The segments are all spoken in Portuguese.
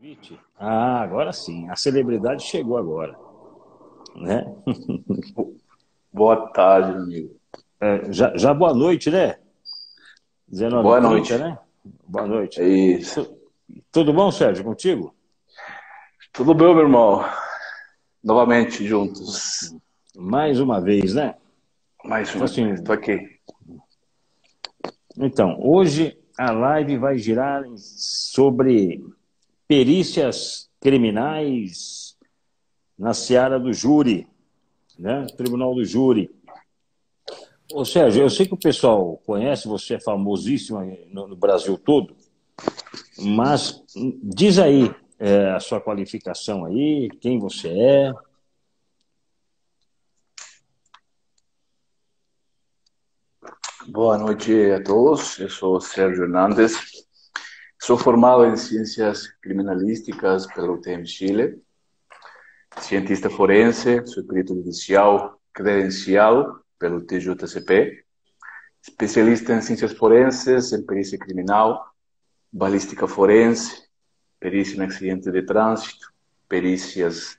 Convite? Ah, agora sim. A celebridade chegou agora, né? Boa tarde, meu amigo. Já boa noite, né? Boa 19h30, noite. né? Boa noite. É isso. Tudo bom, Sérgio, contigo? Tudo bem, meu irmão? Novamente juntos. Mais uma vez, né? Mais Então, uma vez. Tô assim, aqui. então, hoje a live vai girar sobre perícias criminais na seara do júri, né? Tribunal do Júri. Ô, Sérgio, eu sei que o pessoal conhece, você é famosíssimo aí no Brasil todo. Mas diz aí a sua qualificação aí, quem você é. Boa noite a todos. Eu sou Sérgio Hernandes. Sou formado em Ciências Criminalísticas pela UTM Chile. Cientista forense, sou perito judicial credencial pelo TJCP. Especialista em Ciências Forenses, em Perícia Criminal, Balística Forense, Perícia em Acidente de Trânsito, Perícias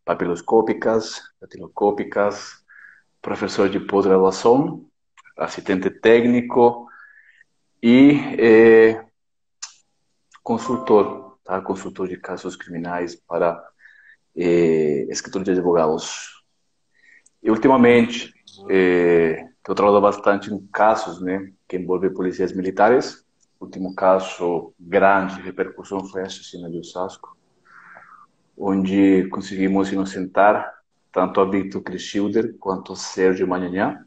papiloscópicas, datiloscópicas, professor de pós-graduação, assistente técnico e consultor, tá? Consultor de casos criminais para escritor de advogados. E ultimamente estou trabalhando bastante em casos, né, que envolvem polícias militares. O último caso grande de repercussão foi a assassina de Osasco, onde conseguimos inocentar tanto a Victor Schilder quanto a Sérgio Mañañá.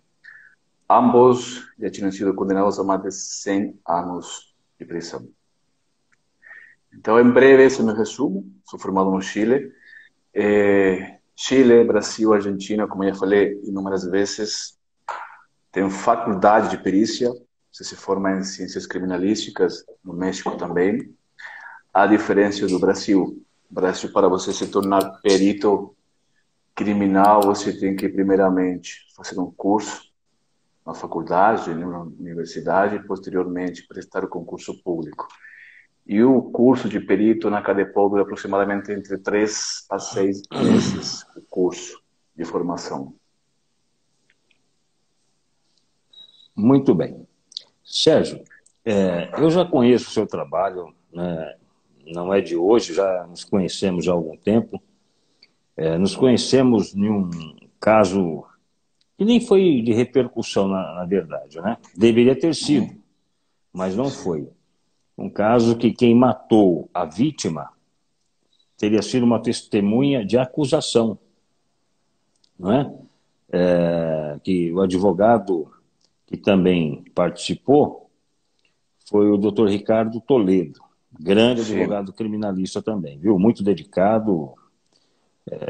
Ambos já tinham sido condenados a mais de 100 anos de prisão. Então, em breve, esse é o meu resumo. Sou formado no Chile. Chile, Brasil, Argentina, como eu já falei inúmeras vezes, tenho faculdade de perícia. Você se forma em ciências criminalísticas, no México também. A diferença do Brasil. Brasil, para você se tornar perito criminal, você tem que, primeiramente, fazer um curso na faculdade, na universidade, e posteriormente prestar o concurso público. E o curso de perito na Cadepol dura aproximadamente entre 3 a 6 meses, o curso de formação. Muito bem. Sérgio, eu já conheço o seu trabalho, né? Não é de hoje, já nos conhecemos há algum tempo. Nos conhecemos em um caso que nem foi de repercussão, na verdade, né? Deveria ter sido, mas não Sim. foi. Um caso que quem matou a vítima teria sido uma testemunha de acusação, não é? Que o advogado que também participou foi o Dr. Ricardo Toledo, grande Sim. advogado criminalista também, viu? Muito dedicado,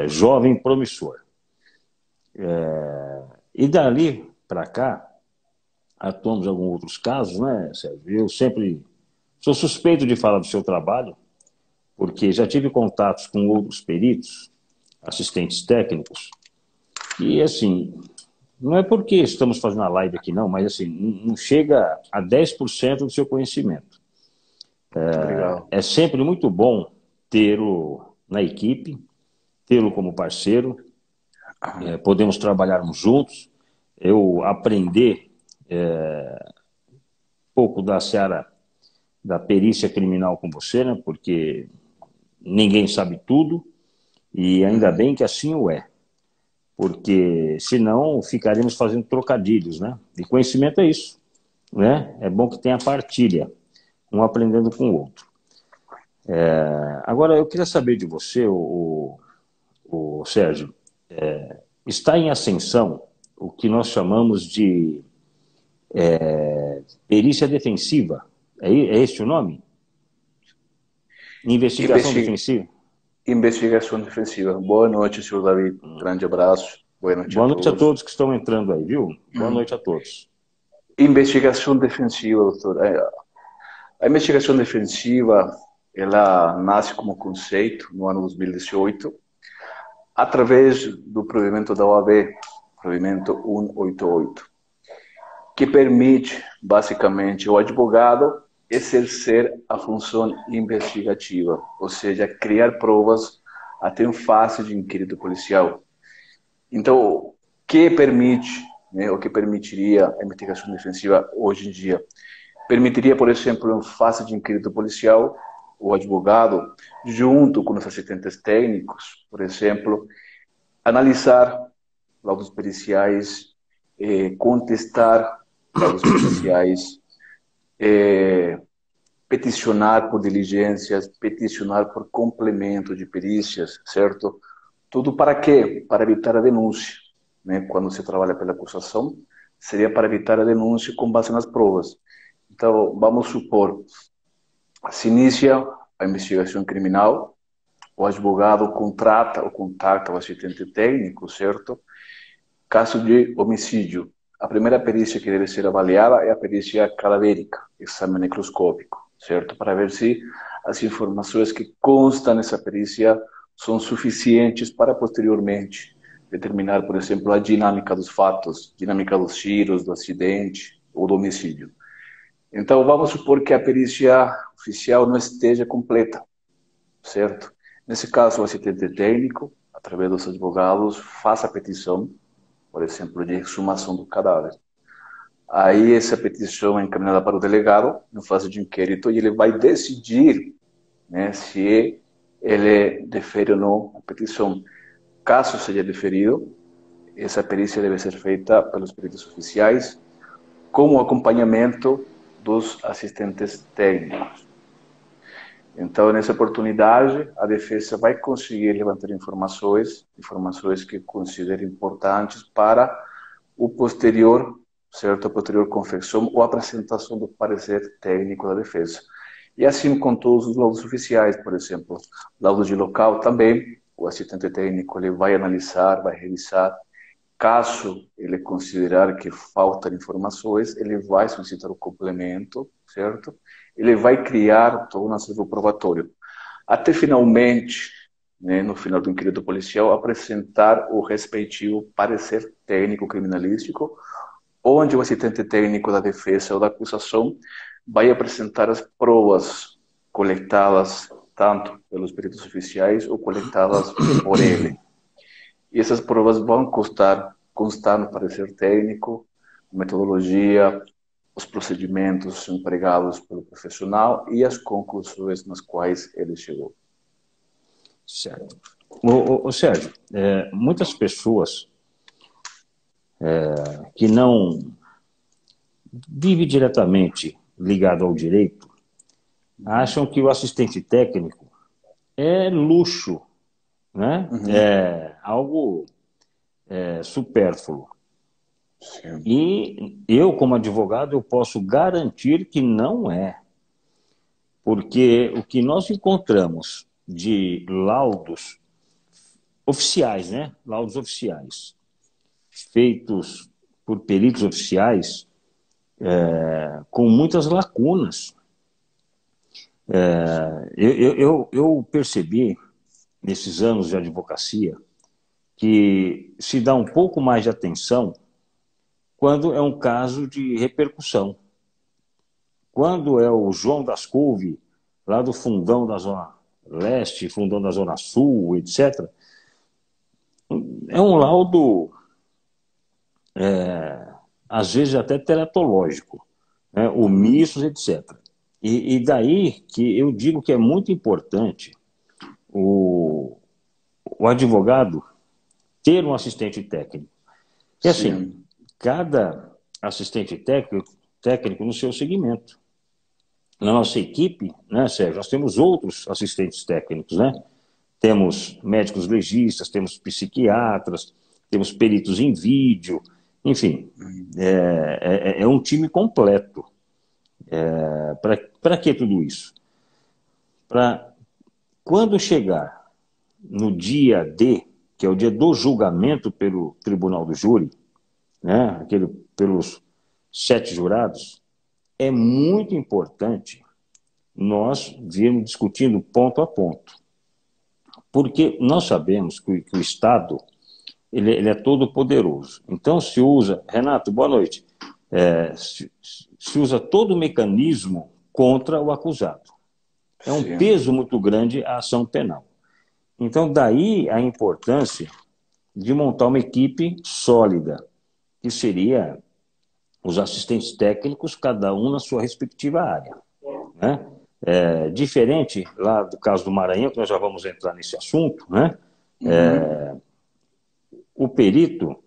jovem promissor. E dali para cá, atuamos em alguns outros casos, né, Sérgio? Eu sempre sou suspeito de falar do seu trabalho, porque já tive contatos com outros peritos, assistentes técnicos, e assim, não é porque estamos fazendo a live aqui, não, mas assim, não chega a 10% do seu conhecimento. Obrigado. É sempre muito bom tê-lo na equipe, tê-lo como parceiro, podemos trabalharmos juntos, eu aprender um pouco da seara da perícia criminal com você, né? Porque ninguém sabe tudo, e ainda bem que assim o é, porque senão ficaríamos fazendo trocadilhos, né? E conhecimento é isso, né? É bom que tenha partilha, um aprendendo com o outro. Agora, eu queria saber de você, o Sérgio, está em ascensão o que nós chamamos de perícia defensiva. É este o nome? Investigação Investi defensiva? Investigação defensiva. Boa noite, senhor David. Grande abraço. Boa noite a Boa noite a todos. todos que estão entrando aí, viu? Boa noite a todos. Investigação defensiva, doutor. A investigação defensiva, ela nasce como conceito no ano 2018, através do provimento da OAB, provimento 188, que permite, basicamente, ao advogado exercer a função investigativa, ou seja, criar provas até em fase de inquérito policial. Então, o que permite, né, o que permitiria a investigação defensiva hoje em dia? Permitiria, por exemplo, em fase de inquérito policial, o advogado, junto com os assistentes técnicos, por exemplo, analisar laudos periciais, contestar laudos periciais, peticionar por diligências, peticionar por complemento de perícias, certo? Tudo para quê? Para evitar a denúncia, né? Quando se trabalha pela acusação, seria para evitar a denúncia com base nas provas. Então, vamos supor, se inicia a investigação criminal, o advogado contrata ou contacta o assistente técnico, certo? Caso de homicídio, a primeira perícia que deve ser avaliada é a perícia cadavérica, exame necroscópico, certo? Para ver se as informações que constam nessa perícia são suficientes para posteriormente determinar, por exemplo, a dinâmica dos fatos, dinâmica dos tiros, do acidente ou do homicídio. Então, vamos supor que a perícia oficial não esteja completa, certo? Nesse caso, o assistente técnico, através dos advogados, faz a petição, por exemplo, de exumação do cadáver. Aí essa petição é encaminhada para o delegado, em fase de inquérito, e ele vai decidir, né, se ele defere ou não a petição. Caso seja deferido, essa perícia deve ser feita pelos peritos oficiais, com o acompanhamento dos assistentes técnicos. Então, nessa oportunidade, a defesa vai conseguir levantar informações que considere importantes para o posterior, certo? A posterior confecção ou apresentação do parecer técnico da defesa. E assim com todos os laudos oficiais, por exemplo, laudos de local também, o assistente técnico ele vai analisar, vai revisar. Caso ele considerar que faltam informações, ele vai solicitar o complemento, certo? Ele vai criar todo um acervo probatório. Até finalmente, né, no final do inquérito policial, apresentar o respectivo parecer técnico criminalístico, onde o assistente técnico da defesa ou da acusação vai apresentar as provas coletadas tanto pelos peritos oficiais ou coletadas por ele. E essas provas vão constar no parecer técnico, metodologia, os procedimentos empregados pelo profissional e as conclusões nas quais ele chegou. Certo. Ô Sérgio, muitas pessoas que não vivem diretamente ligado ao direito acham que o assistente técnico é luxo, né? É algo supérfluo. Sim. E eu, como advogado, eu posso garantir que não é. Porque o que nós encontramos de laudos oficiais, né? Laudos oficiais, feitos por peritos oficiais, com muitas lacunas. Eu percebi, nesses anos de advocacia, que se dá um pouco mais de atenção quando é um caso de repercussão. Quando é o João das Couve, lá do fundão da Zona Leste, fundão da Zona Sul, etc., é um laudo, às vezes até teratológico, né, omissos, etc. E daí que eu digo que é muito importante o advogado ter um assistente técnico. E assim, cada assistente técnico no seu segmento. Na nossa equipe, né, Sérgio, nós temos outros assistentes técnicos, né? Temos médicos legistas, temos psiquiatras, temos peritos em vídeo, enfim, é um time completo. Para que tudo isso? Para quando chegar no dia D, que é o dia do julgamento pelo tribunal do júri, né, pelos 7 jurados, é muito importante nós virmos discutindo ponto a ponto. Porque nós sabemos que o Estado ele é todo poderoso. Então se usa, Renato, boa noite, se usa todo o mecanismo contra o acusado. É um Sim. peso muito grande a ação penal. Então, daí a importância de montar uma equipe sólida, que seria os assistentes técnicos, cada um na sua respectiva área, né? Diferente lá do caso do Maranhão, que nós já vamos entrar nesse assunto, né? Uhum. O perito,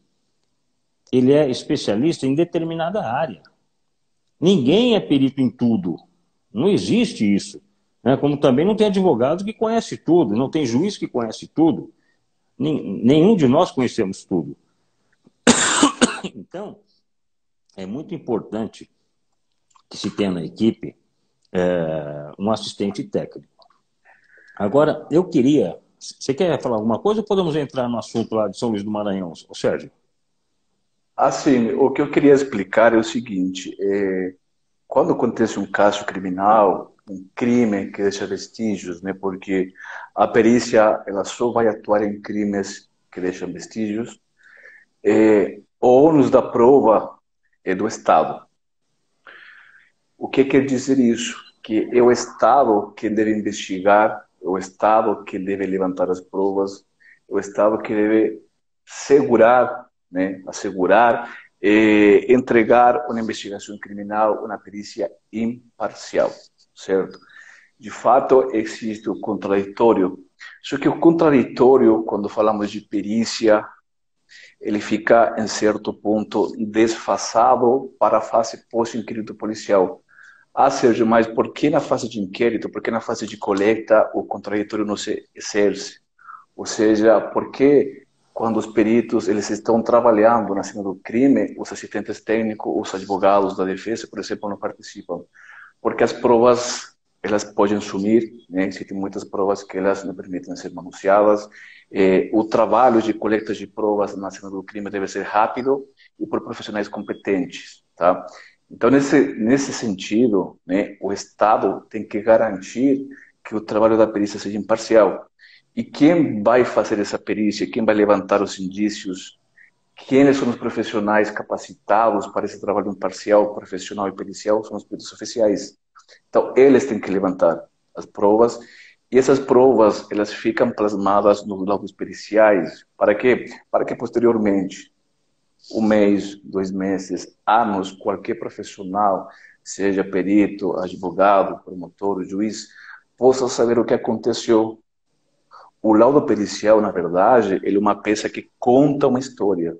ele é especialista em determinada área. Ninguém é perito em tudo. Não existe isso. Né? Como também não tem advogado que conhece tudo, não tem juiz que conhece tudo. Nenhum de nós conhecemos tudo. Então, é muito importante que se tenha na equipe um assistente técnico. Agora, eu queria... Você quer falar alguma coisa ou podemos entrar no assunto lá de São Luís do Maranhão, Sérgio? Assim, o que eu queria explicar é o seguinte: quando acontece um caso criminal, um crime que deixa vestígios, né? Porque a perícia ela só vai atuar em crimes que deixam vestígios. O ônus da prova é do Estado. O que quer dizer isso? Que é o Estado que deve investigar, é o Estado que deve levantar as provas, é o Estado que deve segurar, né, assegurar e entregar uma investigação criminal, uma perícia imparcial, certo? De fato, existe o contraditório. Só que o contraditório, quando falamos de perícia, ele fica, em certo ponto, desfasado para a fase pós-inquérito policial. Ah, Sérgio, mas por que na fase de inquérito, por que na fase de coleta o contraditório não se exerce? Ou seja, por que quando os peritos eles estão trabalhando na cena do crime, os assistentes técnicos, os advogados da defesa, por exemplo, não participam? Porque as provas elas podem sumir, né? Existem muitas provas que elas não permitem ser manuseadas. O trabalho de coleta de provas na cena do crime deve ser rápido e por profissionais competentes, tá? Então, nesse sentido, né, o Estado tem que garantir que o trabalho da perícia seja imparcial. E quem vai fazer essa perícia, quem vai levantar os indícios, quem são os profissionais capacitados para esse trabalho imparcial, profissional e pericial, são os peritos oficiais. Então, eles têm que levantar as provas, e essas provas, elas ficam plasmadas nos laudos periciais. Para quê? Para que posteriormente, um mês, 2 meses, anos, qualquer profissional, seja perito, advogado, promotor, juiz, possa saber o que aconteceu. O laudo pericial, na verdade, ele é uma peça que conta uma história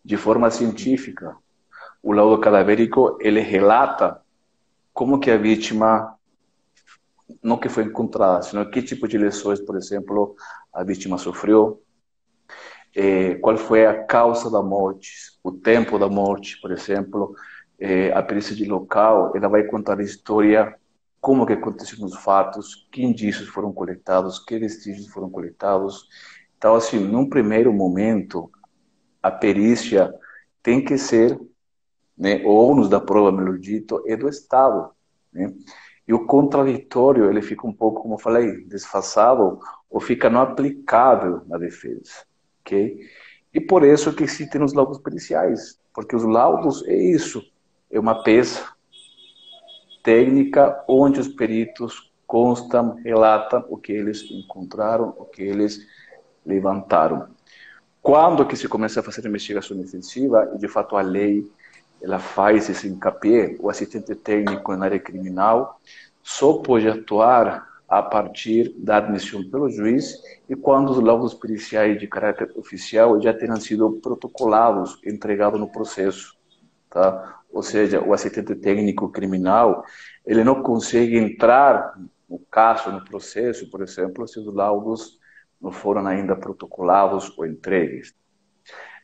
de forma científica. O laudo cadavérico, ele relata como que a vítima, não que foi encontrada, sino que tipo de lesões, por exemplo, a vítima sofreu, qual foi a causa da morte, o tempo da morte, por exemplo. A perícia de local, ela vai contar a história, como que aconteceram os fatos, que indícios foram coletados, que vestígios foram coletados. Então, assim, num primeiro momento, a perícia tem que ser, né, o ônus da prova, melhor dito, é do Estado, né? E o contraditório, ele fica um pouco, como eu falei, desfasado, ou fica não aplicável na defesa, ok? E por isso que existem os laudos periciais, porque os laudos é isso, é uma peça técnica onde os peritos constam, relatam o que eles encontraram, o que eles levantaram. Quando que se começa a fazer a investigação defensiva, e de fato a lei ela faz esse encapé, o assistente técnico na área criminal só pode atuar a partir da admissão pelo juiz e quando os laudos periciais de caráter oficial já tenham sido protocolados, entregados no processo, tá? Ou seja, o assistente técnico criminal, ele não consegue entrar no caso, no processo, por exemplo, se os laudos não foram ainda protocolados ou entregues.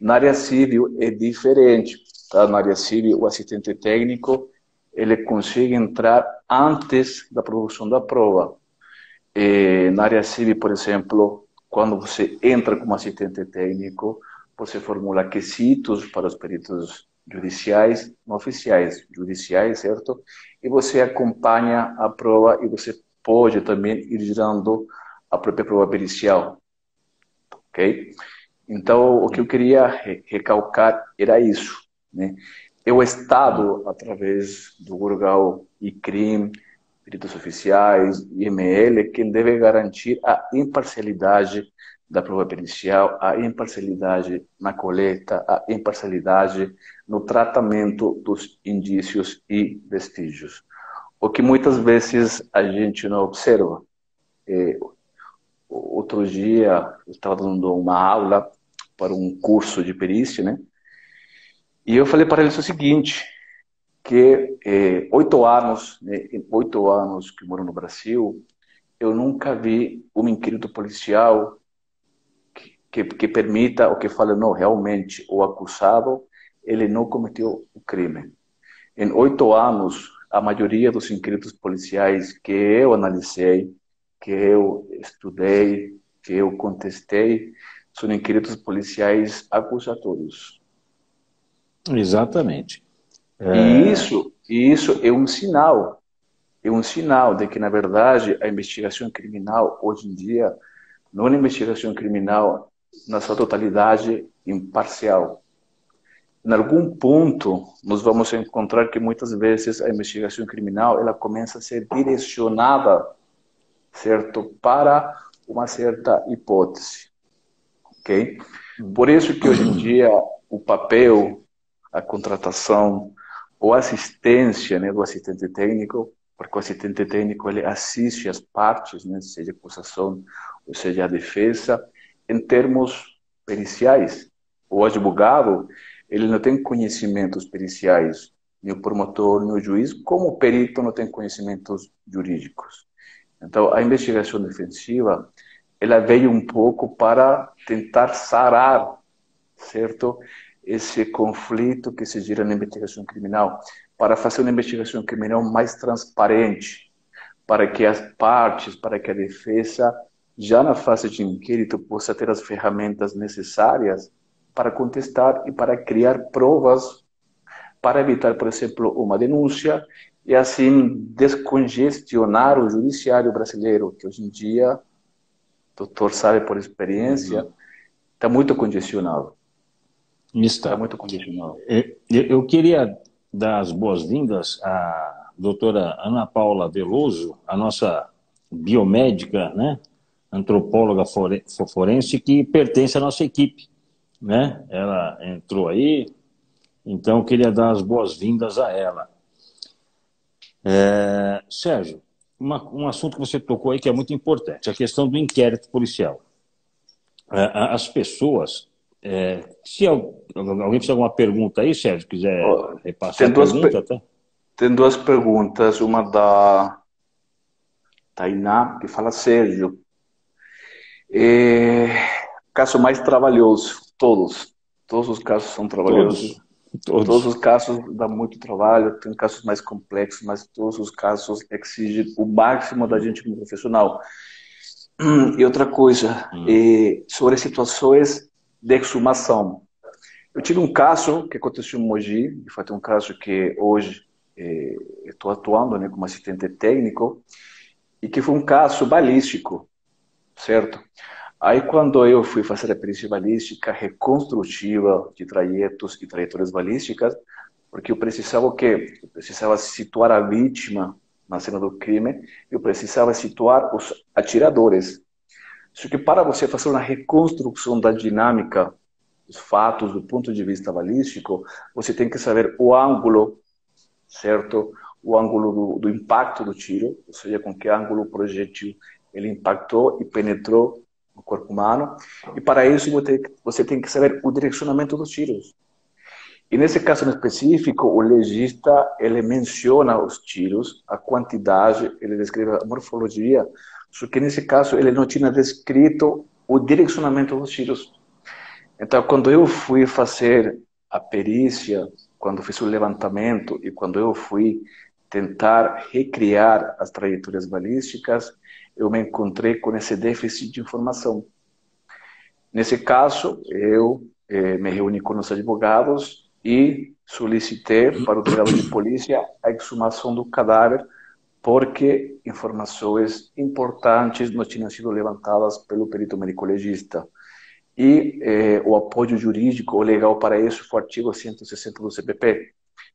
Na área civil é diferente, tá? Na área civil, o assistente técnico ele consegue entrar antes da produção da prova. Na área civil, por exemplo, quando você entra como assistente técnico, você formula quesitos para os peritos judiciais, não oficiais, judiciais, certo? E você acompanha a prova e você pode também ir gerando a própria prova pericial, ok? Então, o que eu queria recalcar era isso, né? é o Estado, através do órgão ICRIM, peritos oficiais, IML, quem deve garantir a imparcialidade da prova pericial, a imparcialidade na coleta, a imparcialidade no tratamento dos indícios e vestígios. O que muitas vezes a gente não observa. Outro dia, eu estava dando uma aula para um curso de perícia, né? E eu falei para eles o seguinte, que 8 anos, né, em 8 anos que moro no Brasil, eu nunca vi um inquérito policial que permita ou que fale, não, realmente o acusado, ele não cometeu o crime. Em 8 anos, a maioria dos inquéritos policiais que eu analisei, que eu estudei, que eu contestei, são inquéritos policiais acusatórios. Exatamente. E isso é um sinal de que, na verdade, a investigação criminal, hoje em dia, não é uma investigação criminal na sua totalidade imparcial. Em algum ponto, nós vamos encontrar que muitas vezes a investigação criminal ela começa a ser direcionada, certo, para uma certa hipótese, ok? Por isso que hoje em dia o papel, a contratação ou assistência, né, do assistente técnico, porque o assistente técnico ele assiste as partes, né, seja a acusação ou seja a defesa, em termos periciais. O advogado ele não tem conhecimentos periciais, nem o promotor, nem o juiz, como o perito não tem conhecimentos jurídicos. Então, a investigação defensiva ela veio um pouco para tentar sarar, certo, esse conflito que se gira na investigação criminal, para fazer uma investigação criminal mais transparente, para que as partes, para que a defesa, já na fase de inquérito, possa ter as ferramentas necessárias para contestar e para criar provas, para evitar, por exemplo, uma denúncia e assim descongestionar o judiciário brasileiro, que hoje em dia, o doutor sabe por experiência, está muito congestionado. Está muito congestionado. Eu queria dar as boas-vindas à doutora Ana Paula Veloso, a nossa biomédica, né, antropóloga forense, que pertence à nossa equipe, né? Ela entrou aí, então eu queria dar as boas-vindas a ela. Sérgio, um assunto que você tocou aí que é muito importante, a questão do inquérito policial. As pessoas, se alguém fizer alguma pergunta aí, Sérgio, quiser repassar a pergunta, tá? Tem duas perguntas, uma da Tainá, que fala, Sérgio, caso mais trabalhoso, todos os casos são trabalhosos, todos os casos dão muito trabalho, tem casos mais complexos, mas todos os casos exigem o máximo da gente como profissional. E outra coisa, sobre situações de exumação. Eu tive um caso que aconteceu em Mogi, de fato um caso que hoje estou atuando, né, como assistente técnico, e que foi um caso balístico, certo? Aí quando eu fui fazer a perícia balística reconstrutiva de trajetos e trajetórias balísticas, porque eu precisava o quê? Eu precisava situar a vítima na cena do crime, eu precisava situar os atiradores. Só que para você fazer uma reconstrução da dinâmica dos fatos do ponto de vista balístico, você tem que saber o ângulo, certo? O ângulo do impacto do tiro, ou seja, com que ângulo o projétil ele impactou e penetrou no corpo humano. E para isso você tem que saber o direcionamento dos tiros. E nesse caso específico, o legista ele menciona os tiros, a quantidade, ele descreve a morfologia, só que nesse caso ele não tinha descrito o direcionamento dos tiros. Então, quando eu fui fazer a perícia, quando fiz o levantamento e quando eu fui tentar recriar as trajetórias balísticas, eu me encontrei com esse déficit de informação. Nesse caso, eu me reuni com os advogados e solicitei para o delegado de polícia a exumação do cadáver, porque informações importantes não tinham sido levantadas pelo perito médico-legista. E o apoio jurídico ou legal para isso foi o artigo 160 do CPP.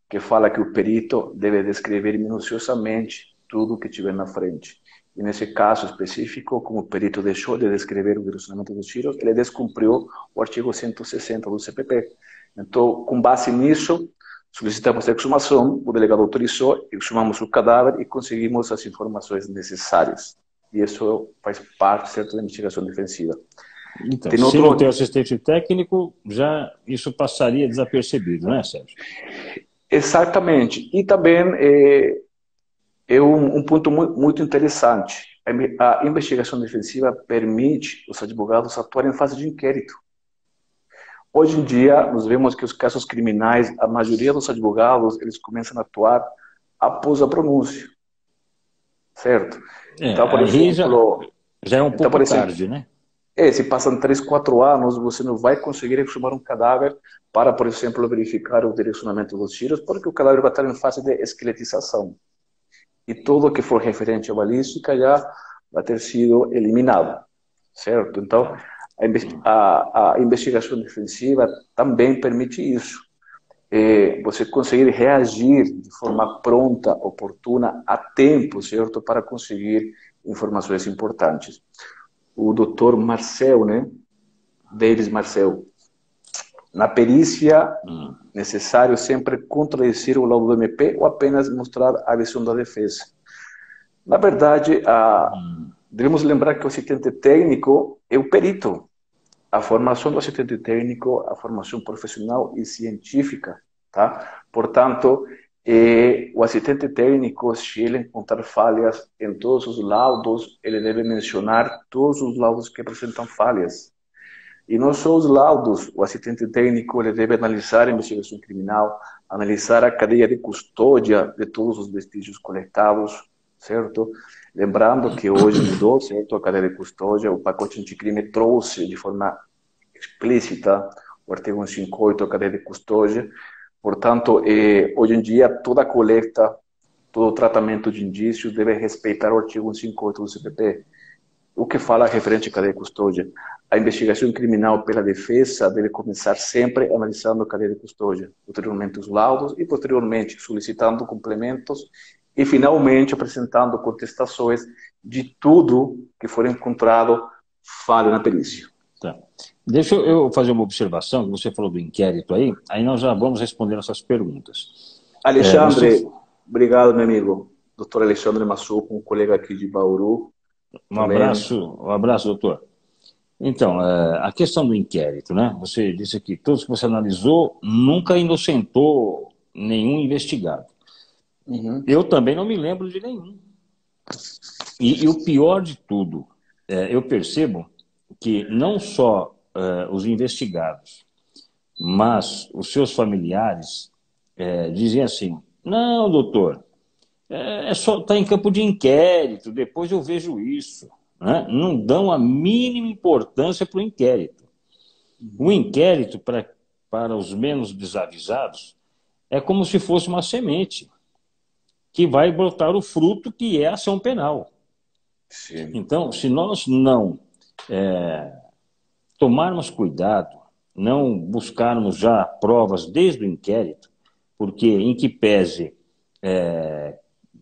que fala que o perito deve descrever minuciosamente tudo que tiver na frente. E nesse caso específico, como o perito deixou de descrever o direcionamento dos tiros, ele descumpriu o artigo 160 do CPP. Então, com base nisso, solicitamos a exumação, o delegado autorizou, exumamos o cadáver e conseguimos as informações necessárias. E isso faz parte, certo, da investigação defensiva. Então, se não tem assistente técnico, já isso passaria desapercebido, né, Sérgio? Exatamente. E também um ponto muito interessante. A investigação defensiva permite os advogados atuarem em fase de inquérito. Hoje em dia, nós vemos que os casos criminais, a maioria dos advogados, eles começam a atuar após a pronúncia. Certo? Então, por exemplo... Já é um pouco tarde, né? Se passam 3, 4 anos, você não vai conseguir exumar um cadáver para, por exemplo, verificar o direcionamento dos tiros, porque o cadáver vai estar em fase de esqueletização. E tudo que for referente à balística já vai ter sido eliminado, certo? Então, a investigação defensiva também permite isso. Você conseguir reagir de forma pronta, oportuna, a tempo, certo? Para conseguir informações importantes. O doutor Marcel, né? Davis Marcel. Na perícia, necessário sempre contradizer o laudo do MP ou apenas mostrar a visão da defesa. Na verdade, devemos lembrar que o assistente técnico é o perito. A formação do assistente técnico, a formação profissional e científica, tá? Portanto, o assistente técnico, se ele encontrar falhas em todos os laudos, ele deve mencionar todos os laudos que apresentam falhas. E não só os laudos, o assistente técnico ele deve analisar a investigação criminal, analisar a cadeia de custódia de todos os vestígios coletados, certo? Lembrando que hoje mudou, certo? A cadeia de custódia, o pacote anticrime trouxe de forma explícita o artigo 158, a cadeia de custódia. Portanto, hoje em dia, toda a coleta, todo o tratamento de indícios deve respeitar o artigo 158 do CPP. O que fala referente à cadeia de custódia? A investigação criminal pela defesa deve começar sempre analisando a cadeia de custódia, posteriormente os laudos e posteriormente solicitando complementos e finalmente apresentando contestações de tudo que for encontrado falho na perícia. Tá. Deixa eu fazer uma observação, que você falou do inquérito aí nós já vamos responder essas perguntas. Alexandre, obrigado, meu amigo. Doutor Alexandre Massuco, um colega aqui de Bauru. Um abraço, doutor. Então, a questão do inquérito, né? Você disse que todos que você analisou nunca inocentou nenhum investigado. Uhum. Eu também não me lembro de nenhum. E o pior de tudo, eu percebo que não só os investigados, mas os seus familiares dizem assim, não, doutor, só está em campo de inquérito, depois eu vejo isso. Né? Não dão a mínima importância para o inquérito. O inquérito, para os menos desavisados, é como se fosse uma semente que vai brotar o fruto que é a ação penal. Sim. Então, se nós não tomarmos cuidado, não buscarmos já provas desde o inquérito, porque em que pese,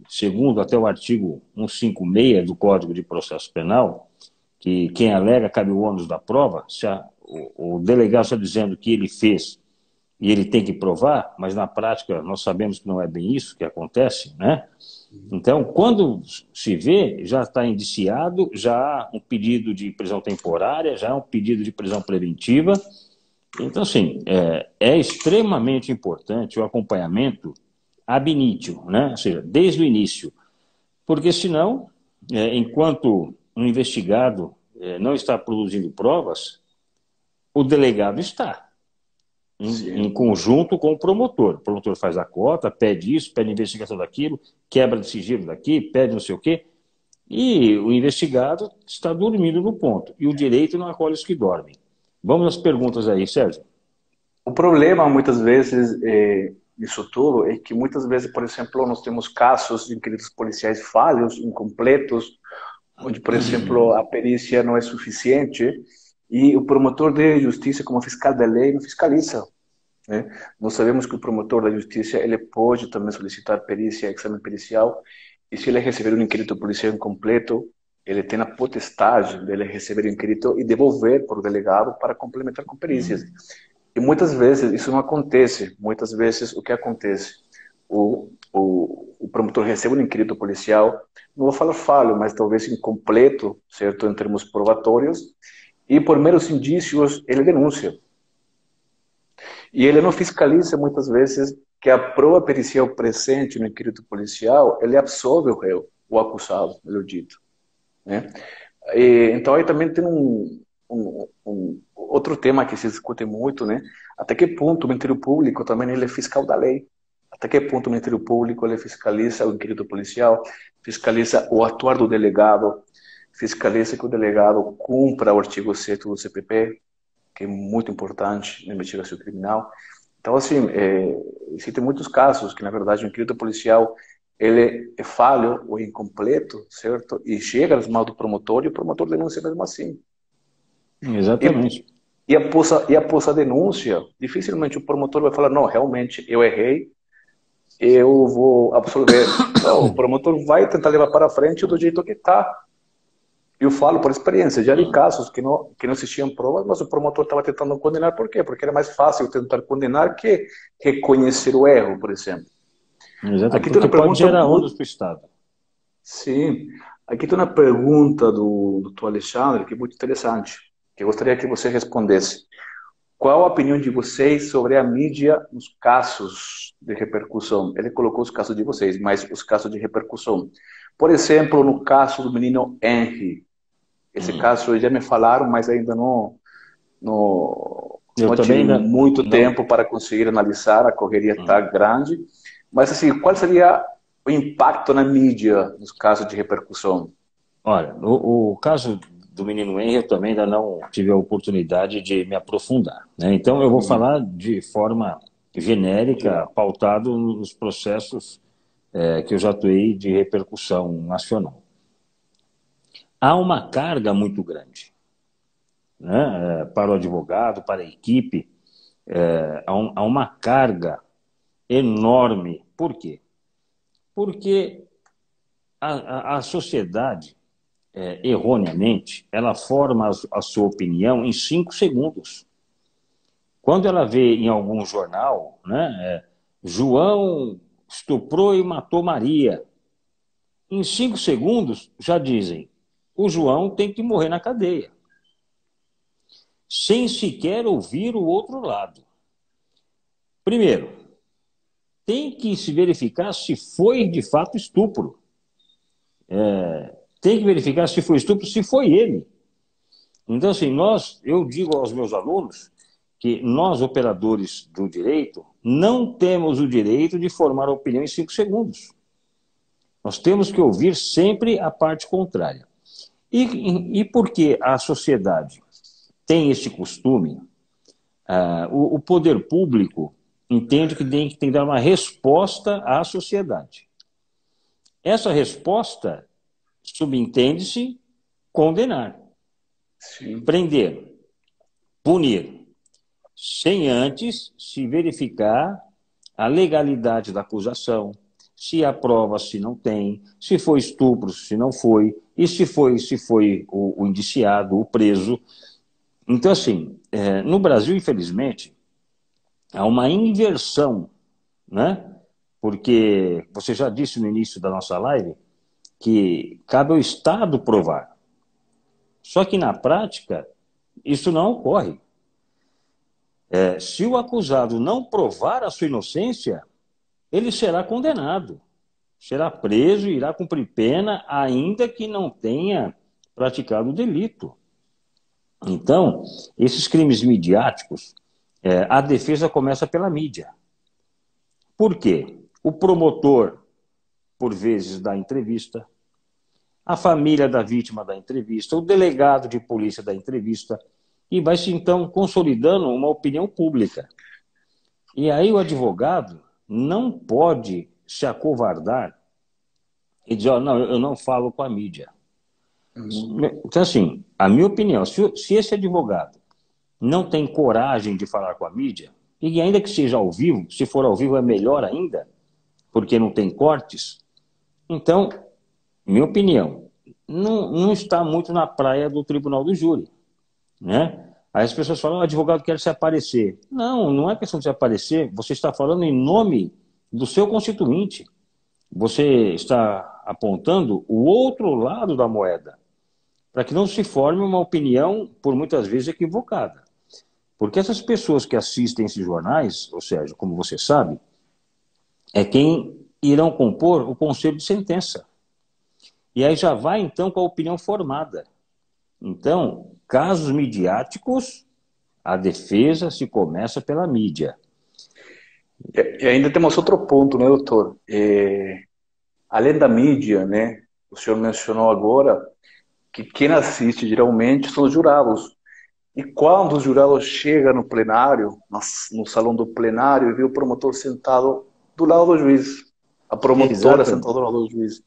segundo até o artigo 156 do Código de Processo Penal, que quem alega cabe o ônus da prova, se o delegado está dizendo que ele fez e ele tem que provar, mas na prática nós sabemos que não é bem isso que acontece, né? Então, quando se vê, já está indiciado, já há um pedido de prisão temporária, já há um pedido de prisão preventiva. Então, assim, é extremamente importante o acompanhamento ab initio, né? Ou seja, desde o início. Porque, senão, enquanto um investigado não está produzindo provas, o delegado está. Em conjunto com o promotor. O promotor faz a cota, pede isso, pede investigação daquilo, quebra de sigilo daqui, pede não sei o quê, e o investigado está dormindo no ponto. E o direito não acolhe os que dormem. Vamos às perguntas aí, Sérgio. O problema, muitas vezes, nisso tudo, é que muitas vezes, por exemplo, nós temos casos de inquéritos policiais falhos, incompletos, onde, por exemplo, a perícia não é suficiente, e o promotor de justiça, como fiscal da lei, não fiscaliza. né? Nós sabemos que o promotor da justiça ele pode também solicitar perícia, exame pericial, e se ele receber um inquérito policial incompleto, ele tem a potestade de ele receber o inquérito e devolver para o delegado para complementar com perícias. E muitas vezes isso não acontece. Muitas vezes o que acontece? O promotor recebe um inquérito policial, não vou falar falho, mas talvez incompleto, certo, em termos probatórios, e por meros indícios ele denuncia. E ele não fiscaliza muitas vezes que a prova pericial presente no inquérito policial, ele absolve o réu, o acusado, melhor dito, né? Então aí também tem outro tema que se discute muito, né? Até que ponto o Ministério Público também ele é fiscal da lei? Até que ponto o Ministério Público ele fiscaliza o inquérito policial, fiscaliza o atuar do delegado, fiscaliza que o delegado cumpra o artigo 7 do CPP, que é muito importante na investigação criminal. Então, assim, existem muitos casos que, na verdade, o inquérito policial ele é falho ou incompleto, certo? E chega nas mãos do promotor e o promotor denuncia mesmo assim. Exatamente. E após a denúncia, dificilmente o promotor vai falar, não, realmente eu errei, eu vou absolver. Não, o promotor vai tentar levar para frente do jeito que está. Eu falo por experiência, já vi casos que não existiam provas, mas o promotor estava tentando condenar. Por quê? Porque era mais fácil tentar condenar que reconhecer o erro, por exemplo. Exatamente. Aqui tem Porque uma pode pergunta gerar ônus muito... para o Estado. Sim. Aqui tem uma pergunta do Alexandre, que é muito interessante, que eu gostaria que você respondesse. Qual a opinião de vocês sobre a mídia nos casos de repercussão? Ele colocou os casos de vocês, mas os casos de repercussão. Por exemplo, no caso do menino Henry. Esse caso já me falaram, mas ainda Eu não também tive ainda muito não. tempo para conseguir analisar, a correria está grande. Mas, assim, qual seria o impacto na mídia nos casos de repercussão? Olha, o caso do menino Henry eu também ainda não tive a oportunidade de me aprofundar, né? Então eu vou falar de forma genérica, Geral. pautado nos processos que eu já atuei de repercussão nacional. Há uma carga muito grande, né, para o advogado, para a equipe, há uma carga enorme. Por quê? Porque a sociedade, erroneamente, ela forma a sua opinião em 5 segundos. Quando ela vê em algum jornal, né, João estuprou e matou Maria, em 5 segundos já dizem, o João tem que morrer na cadeia, sem sequer ouvir o outro lado. Primeiro, tem que se verificar se foi de fato estupro. Tem que verificar se foi estupro, se foi ele. Então, assim, eu digo aos meus alunos que nós, operadores do direito, não temos o direito de formar opinião em 5 segundos. Nós temos que ouvir sempre a parte contrária. E por que a sociedade tem esse costume? O poder público entende que tem que dar uma resposta à sociedade. Essa resposta subentende-se condenar, Sim. prender, punir, sem antes se verificar a legalidade da acusação, se há prova, se não tem, se foi estupro, se não foi, e se foi o indiciado, o preso. Então, assim, no Brasil, infelizmente, há uma inversão, né? Porque você já disse no início da nossa live que cabe ao Estado provar. Só que na prática, isso não ocorre. Se o acusado não provar a sua inocência, ele será condenado, será preso e irá cumprir pena, ainda que não tenha praticado o delito. Então, esses crimes midiáticos, a defesa começa pela mídia. Por quê? O promotor, por vezes, dá entrevista, a família da vítima da entrevista, o delegado de polícia da entrevista, e vai se então consolidando uma opinião pública. E aí o advogado não pode se acovardar e dizer, não, eu não falo com a mídia. Então, assim, a minha opinião, se esse advogado não tem coragem de falar com a mídia, e ainda que seja ao vivo, se for ao vivo é melhor ainda, porque não tem cortes. Então, minha opinião, não está muito na praia do tribunal do júri, né? Aí as pessoas falam, o advogado quer se aparecer. Não, não é questão de se aparecer, você está falando em nome do seu constituinte. Você está apontando o outro lado da moeda, para que não se forme uma opinião, por muitas vezes, equivocada. Porque essas pessoas que assistem esses jornais, ou seja, como você sabe, é quem irão compor o conselho de sentença. E aí já vai, então, com a opinião formada. Então, casos midiáticos, a defesa se começa pela mídia. E ainda temos outro ponto, né, doutor? Além da mídia, né, o senhor mencionou agora que quem assiste geralmente são os jurados. E quando o jurado chega no plenário, no salão do plenário, e vê o promotor sentado do lado do juiz, a promotora Exatamente. sentada do lado do juiz.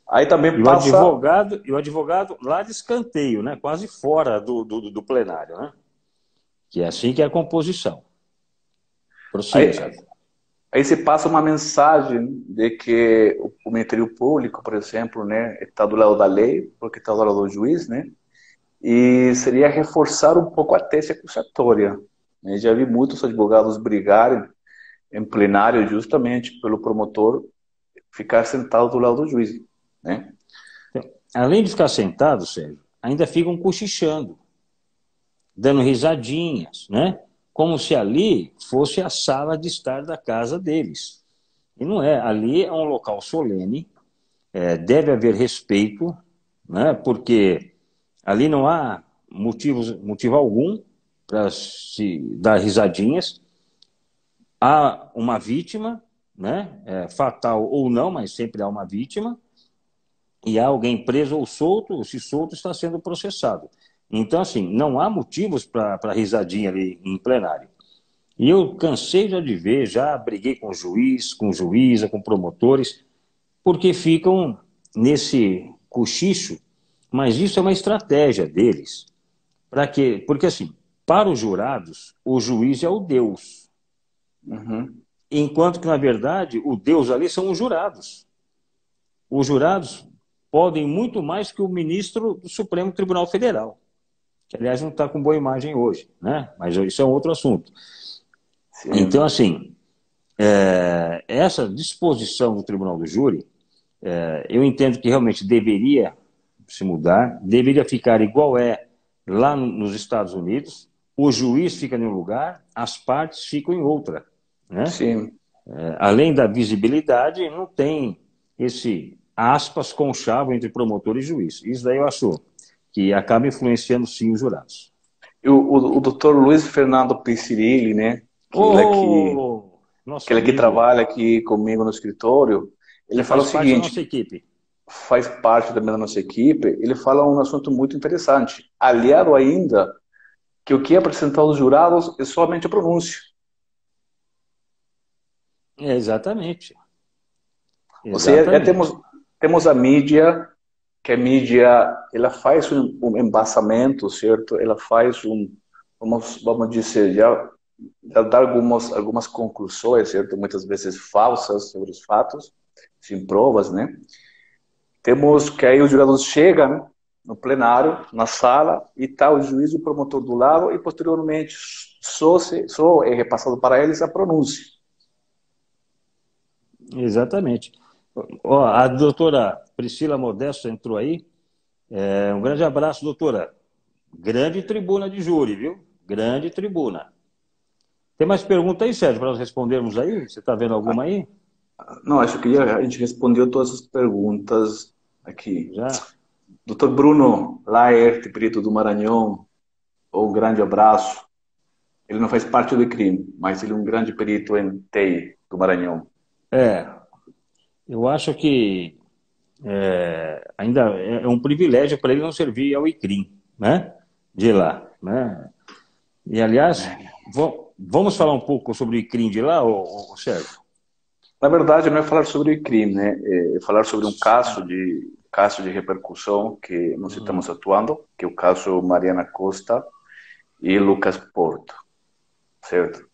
Aí também E passa. o advogado lá de escanteio, né? Quase fora do plenário, né? Que é assim que é a composição. Prossiga, Aí, Sérgio. aí se passa uma mensagem de que o Ministério Público, por exemplo, né, está do lado da lei, porque está do lado do juiz, né? E seria reforçar um pouco a tese acusatória, né? Já vi muitos advogados brigarem em plenário justamente pelo promotor ficar sentado do lado do juiz, né? Então, além de ficar sentado, Sérgio, ainda ficam cochichando, dando risadinhas, né? Como se ali fosse a sala de estar da casa deles. E não é. Ali é um local solene, deve haver respeito, né? Porque ali não há motivo algum para se dar risadinhas. Há uma vítima, né? Fatal ou não, mas sempre há uma vítima, e há alguém preso ou solto, se solto está sendo processado. Então, assim, não há motivos para risadinha ali em plenário. E eu cansei já de ver, já briguei com juiz, com juíza, com promotores, porque ficam nesse cochicho, mas isso é uma estratégia deles. Para quê? Porque, assim, para os jurados, o juiz é o Deus, Uhum. enquanto que, na verdade, o Deus ali são os jurados. Os jurados podem muito mais que o ministro do Supremo Tribunal Federal, que, aliás, não está com boa imagem hoje, né? Mas isso é um outro assunto. Então, Sim. assim, essa disposição do Tribunal do Júri, eu entendo que realmente deveria se mudar, deveria ficar igual é lá nos Estados Unidos, o juiz fica em um lugar, as partes ficam em outra, né? Sim. Além da visibilidade, não tem esse aspas conchavo entre promotor e juiz. Isso daí eu acho que acaba influenciando sim os jurados. E o doutor Luiz Fernando Pincirilli, né, Oh, nosso que ele que amigo, trabalha aqui comigo no escritório, que ele fala o faz parte da nossa seguinte, equipe. faz parte também da nossa equipe, ele fala um assunto muito interessante, aliado ainda que o que é apresentado aos jurados é somente a pronúncia. Exatamente, Ou seja, já exatamente. temos a mídia, que a mídia ela faz um embasamento, certo? Ela faz vamos dizer, já dá algumas conclusões, certo? Muitas vezes falsas sobre os fatos, sem provas, né? Temos que aí os jurados chegam no plenário, na sala, e está o juiz e o promotor do lado, e posteriormente só é repassado para eles a pronúncia. Exatamente. Ó, a doutora Priscila Modesto entrou aí. Um grande abraço, doutora. Grande tribuna de júri, viu? Grande tribuna. Tem mais pergunta aí, Sérgio, para nós respondermos aí? Você está vendo alguma aí? Não, acho que a gente respondeu todas as perguntas aqui. Já? Doutor Bruno Laerte, perito do Maranhão, um grande abraço. Ele não faz parte do crime, mas ele é um grande perito em TI do Maranhão. É, eu acho que ainda é um privilégio para ele não servir ao ICRIM, né? De lá, né? E, aliás, vamos falar um pouco sobre o ICRIM de lá, Sérgio? Na verdade, não é falar sobre o crime, né? É falar sobre um caso de repercussão que nós estamos atuando, que é o caso Mariana Costa e Lucas Porto, certo?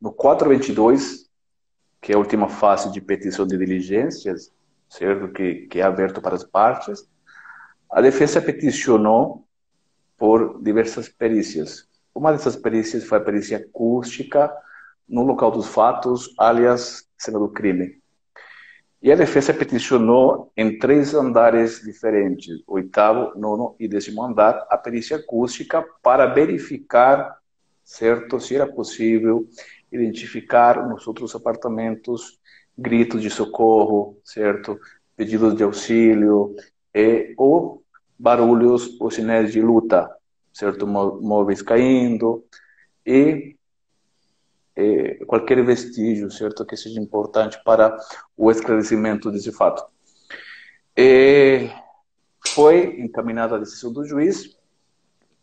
No 422, que é a última fase de petição de diligências, certo? Que é aberto para as partes, a defesa peticionou por diversas perícias. Uma dessas perícias foi a perícia acústica no local dos fatos, alias cena do crime. E a defesa peticionou em 3 andares diferentes, 8º, 9º e 10º andar, a perícia acústica para verificar, certo, se era possível identificar nos outros apartamentos gritos de socorro, certo, pedidos de auxílio ou barulhos ou sinais de luta, certo, móveis caindo e qualquer vestígio, certo, que seja importante para o esclarecimento desse fato. Foi encaminhada a decisão do juiz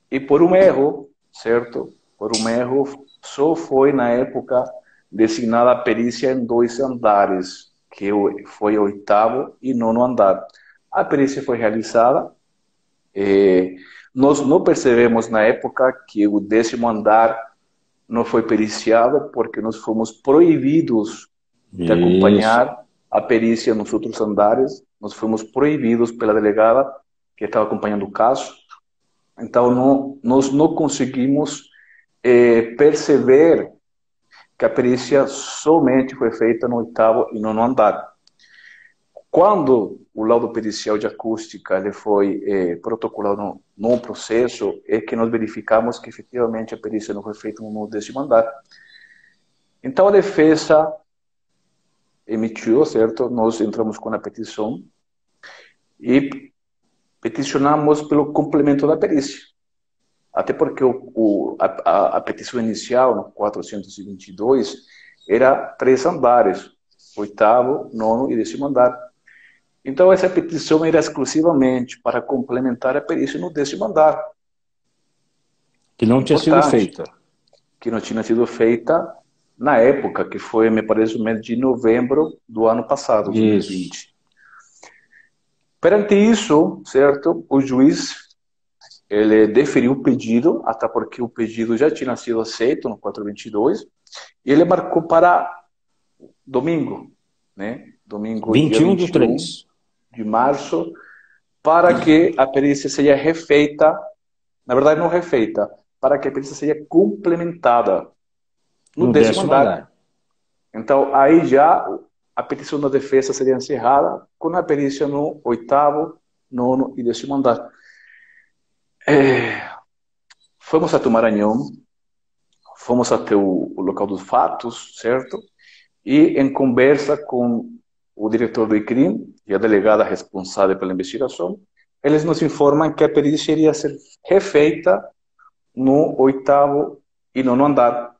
e por um erro, certo, por um erro, só foi na época designada a perícia em 2 andares, que foi 8º e 9º andar. A perícia foi realizada. Nós não percebemos na época que o 10º andar não foi periciado porque nós fomos proibidos de acompanhar a perícia nos outros andares. Nós fomos proibidos pela delegada que estava acompanhando o caso. Então, nós não conseguimos perceber que a perícia somente foi feita no 8º e 9º andar. Quando o laudo pericial de acústica ele foi protocolado no processo, é que nós verificamos que efetivamente a perícia não foi feita no 10º andar. Então a defesa emitiu, certo? Nós entramos com a petição e peticionamos pelo complemento da perícia. Até porque a petição inicial, no 422, era 3 andares, 8º, 9º e 10º andar. Então, essa petição era exclusivamente para complementar a perícia no 10º andar. Que não tinha sido feita. Que não tinha sido feita na época, que foi, me parece, no mês de novembro do ano passado, 2020. Perante isso, certo, o juiz ele deferiu o pedido, até porque o pedido já tinha sido aceito no 422, e ele marcou para domingo, né? Domingo, 21 dia de 3 de março, para que a perícia seja refeita, na verdade não refeita, para que a perícia seja complementada no 10º andar. Então, aí já a petição da defesa seria encerrada com a perícia no 8º, 9º e 10º andar. Fomos até o Maranhão, fomos até o local dos fatos, certo? E em conversa com o diretor do ICRIM e a delegada responsável pela investigação, eles nos informam que a perícia iria ser refeita no 8º e 9º andar.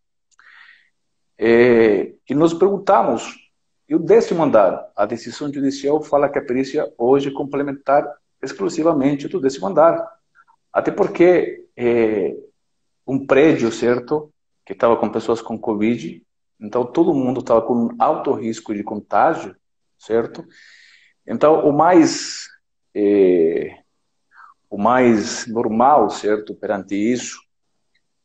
E nós perguntamos, e o 10º andar? A decisão judicial fala que a perícia hoje é complementar exclusivamente do 10º andar. Até porque um prédio, certo, que estava com pessoas com Covid, então todo mundo estava com alto risco de contágio, certo? Então o mais normal, certo, perante isso,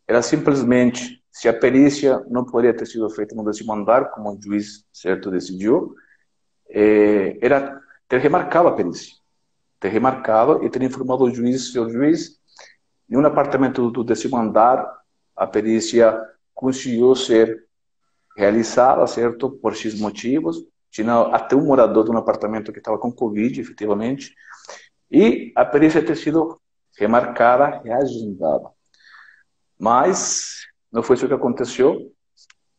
era simplesmente, se a perícia não poderia ter sido feita no 10º andar, como o juiz, certo, decidiu, era ter remarcado a perícia. Ter remarcado e ter informado o juiz, seu juiz, em um apartamento do 10º andar, a perícia conseguiu ser realizada, certo, por X motivos. Tinha até um morador de um apartamento que estava com Covid, efetivamente, e a perícia ter sido remarcada, reagendada. Mas não foi isso que aconteceu.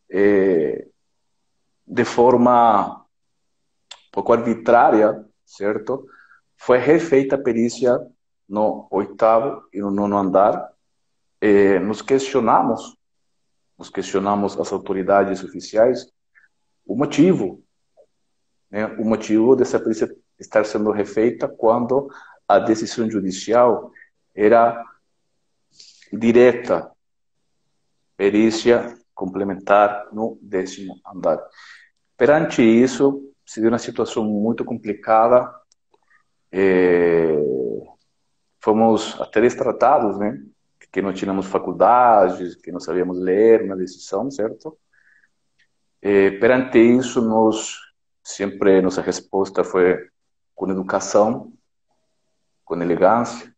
De forma um pouco arbitrária, certo? Foi refeita a perícia no 8º e no 9º andar. Nos questionamos as autoridades oficiais o motivo, né? O motivo dessa perícia estar sendo refeita quando a decisão judicial era direta, perícia complementar no 10º andar. Perante isso, se deu uma situação muito complicada. Fomos até destratados, né? Que que não tínhamos faculdades, que não sabíamos ler uma decisão, certo? Perante isso, sempre nossa resposta foi com educação, com elegância,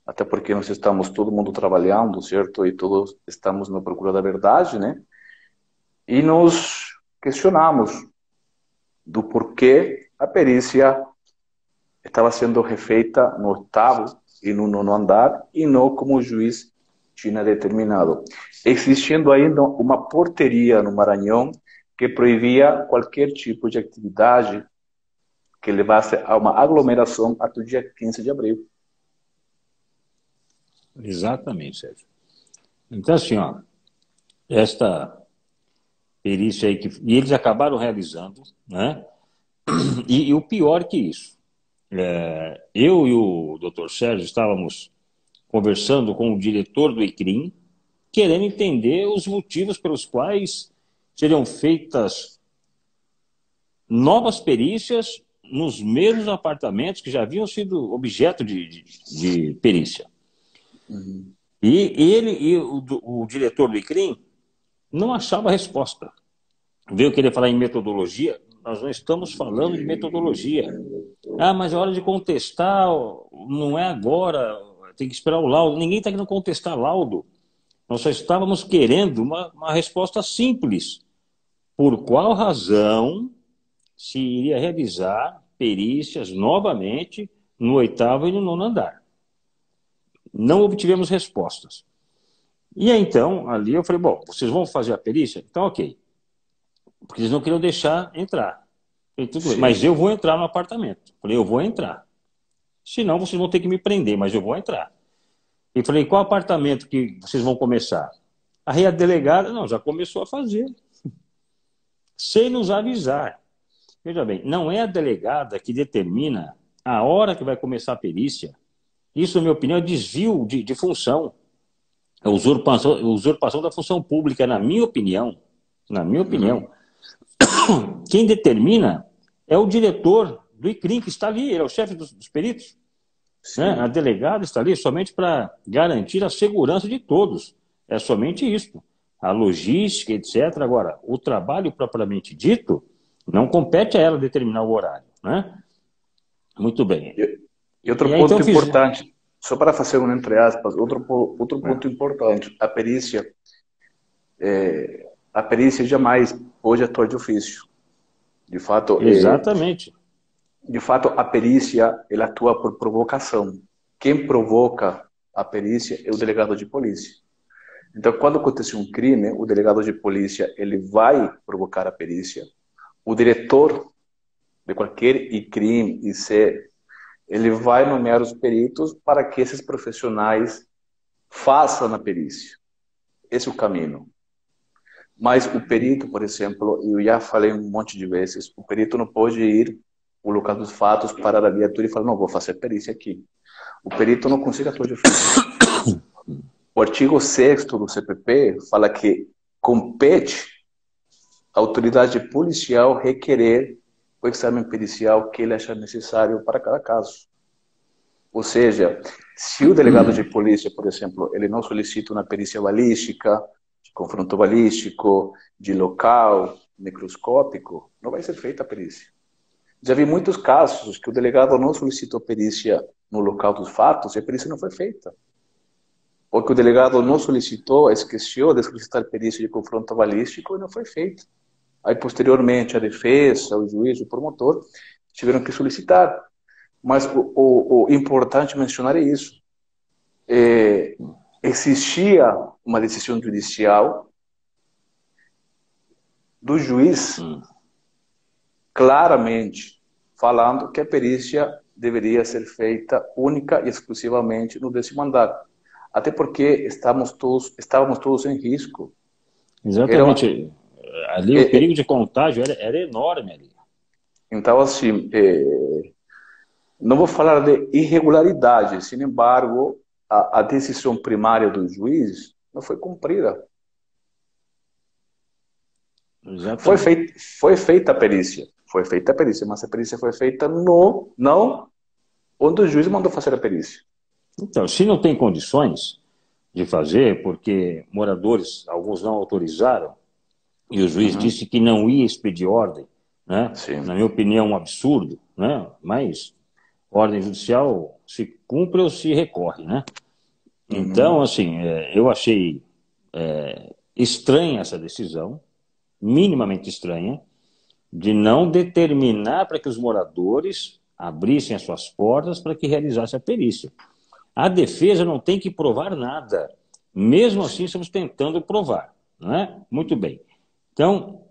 até porque nós estamos todo mundo trabalhando, certo? E todos estamos na procura da verdade, né? E nos questionamos do porquê a perícia estava sendo refeita no oitavo e no nono andar e não como o juiz tinha determinado. Existindo ainda uma porteria no Maranhão que proibia qualquer tipo de atividade que levasse a uma aglomeração até o dia 15 de abril. Exatamente, Sérgio. Então, assim, ó, esta perícia aí, e eles acabaram realizando, né? E o pior que isso, eu e o doutor Sérgio estávamos conversando com o diretor do ICRIM, querendo entender os motivos pelos quais seriam feitas novas perícias nos mesmos apartamentos que já haviam sido objeto de perícia. Uhum. E o diretor do ICRIM não achava resposta. Veio querer falar em metodologia, nós não estamos falando de metodologia. Ah, mas é hora de contestar, não é agora, tem que esperar o laudo. Ninguém está querendo contestar laudo. Nós só estávamos querendo uma resposta simples. Por qual razão se iria realizar perícias novamente no oitavo e no nono andar? Não obtivemos respostas. E aí, então, ali eu falei, bom, vocês vão fazer a perícia? Então, ok. Porque eles não queriam deixar entrar. Falei, tudo bem, mas eu vou entrar no apartamento. Falei, eu vou entrar. Senão vocês vão ter que me prender, mas eu vou entrar. E falei, qual apartamento que vocês vão começar? Aí a delegada, não, já começou a fazer. Sem nos avisar. Veja bem, não é a delegada que determina a hora que vai começar a perícia. Isso, na minha opinião, é desvio de função. É usurpação da função pública, na minha opinião. Na minha opinião. Quem determina é o diretor do ICRIM, que está ali, ele é o chefe dos peritos. Né? A delegada está ali somente para garantir a segurança de todos. É somente isso. A logística, etc. Agora, o trabalho propriamente dito, não compete a ela determinar o horário. Né? Muito bem. E outro ponto então, importante, só para fazer um entre aspas, outro ponto importante, a perícia jamais pode atuar de ofício. De fato, exatamente. De fato, a perícia ela atua por provocação. Quem provoca a perícia é o delegado de polícia. Então, quando acontece um crime, o delegado de polícia ele vai provocar a perícia. O diretor de qualquer crime ele vai nomear os peritos para que esses profissionais façam a perícia. Esse é o caminho. Mas o perito, por exemplo, eu já falei um monte de vezes, o perito não pode ir ao local dos fatos, parar a viatura e falar, não, vou fazer perícia aqui. O perito não consegue atuar de ofício. O artigo 6º do CPP fala que compete à autoridade policial requerer o exame pericial que ele achar necessário para cada caso. Ou seja, se o delegado de polícia, por exemplo, ele não solicita uma perícia balística, de confronto balístico, de local, microscópico, não vai ser feita a perícia. Já vi muitos casos que o delegado não solicitou perícia no local dos fatos e a perícia não foi feita. Ou que o delegado não solicitou, esqueceu de solicitar perícia de confronto balístico e não foi feita. Aí, posteriormente, a defesa, o juiz, o promotor, tiveram que solicitar. Mas o importante mencionar é isso. Existia uma decisão judicial do juiz claramente falando que a perícia deveria ser feita única e exclusivamente no 10º andar. Até porque estávamos todos em risco. Exatamente. Ali o perigo de contágio era enorme ali. Então, assim, não vou falar de irregularidade, sin embargo, a decisão primária do juiz não foi cumprida. Foi feita a perícia, mas a perícia foi feita não onde o juiz mandou fazer a perícia. Então, se não tem condições, de fazer, porque moradores, alguns não autorizaram, e o juiz Uhum. disse que não ia expedir ordem, né? Na Sim. minha opinião, um absurdo, né? Mas ordem judicial se cumpre ou se recorre, né? Então, Uhum. assim, eu achei estranha essa decisão, minimamente estranha, de não determinar para que os moradores abrissem as suas portas para que realizasse a perícia. A defesa não tem que provar nada. Mesmo assim, estamos tentando provar, não é? Muito bem. Então,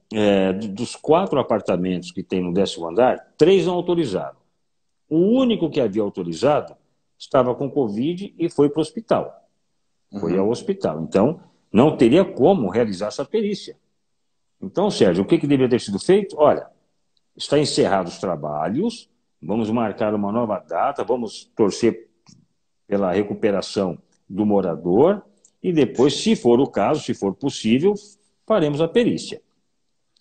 dos 4 apartamentos que tem no 10º andar, 3 não autorizaram. O único que havia autorizado estava com Covid e foi para o hospital. Foi ao Uhum. hospital. Então, não teria como realizar essa perícia. Então, Sérgio, o que deveria ter sido feito? Olha, está encerrados os trabalhos, vamos marcar uma nova data, vamos torcer pela recuperação do morador e depois, se for o caso, se for possível, faremos a perícia.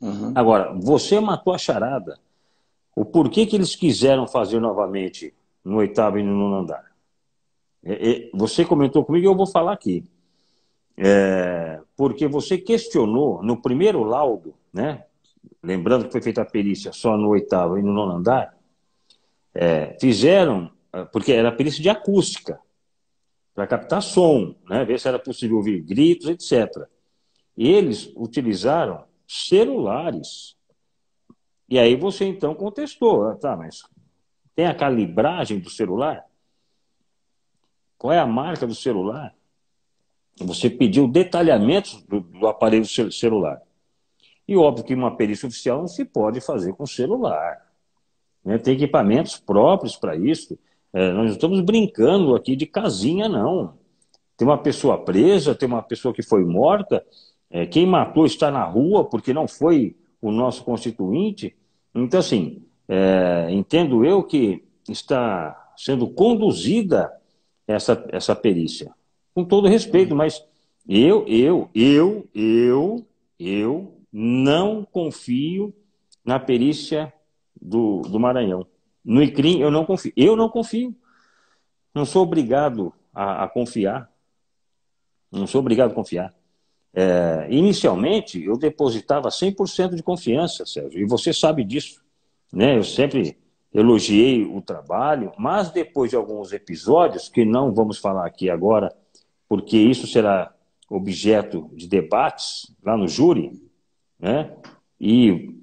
Uhum. Agora, você matou a charada. O porquê que eles quiseram fazer novamente no 8º e no 9º andar? Você comentou comigo e eu vou falar aqui. Porque você questionou no primeiro laudo, né? Lembrando que foi feita a perícia só no 8º e no 9º andar, fizeram, porque era perícia de acústica, para captar som, né? Ver se era possível ouvir gritos, etc. Eles utilizaram celulares. E aí você então contestou, tá, mas tem a calibragem do celular? Qual é a marca do celular? Você pediu detalhamentos do aparelho celular. E óbvio que uma perícia oficial não se pode fazer com celular, né? Tem equipamentos próprios para isso. Nós não estamos brincando aqui de casinha, não. Tem uma pessoa presa, tem uma pessoa que foi morta, quem matou está na rua porque não foi o nosso constituinte. Então, assim, entendo eu que está sendo conduzida essa perícia. Com todo respeito, Uhum. mas eu não confio na perícia do Maranhão. No ICRIM, eu não confio. Eu não confio. Não sou obrigado a confiar. Não sou obrigado a confiar. Inicialmente, eu depositava 100% de confiança, Sérgio, e você sabe disso, né? Eu sempre elogiei o trabalho, mas depois de alguns episódios, que não vamos falar aqui agora, porque isso será objeto de debates lá no júri, né? E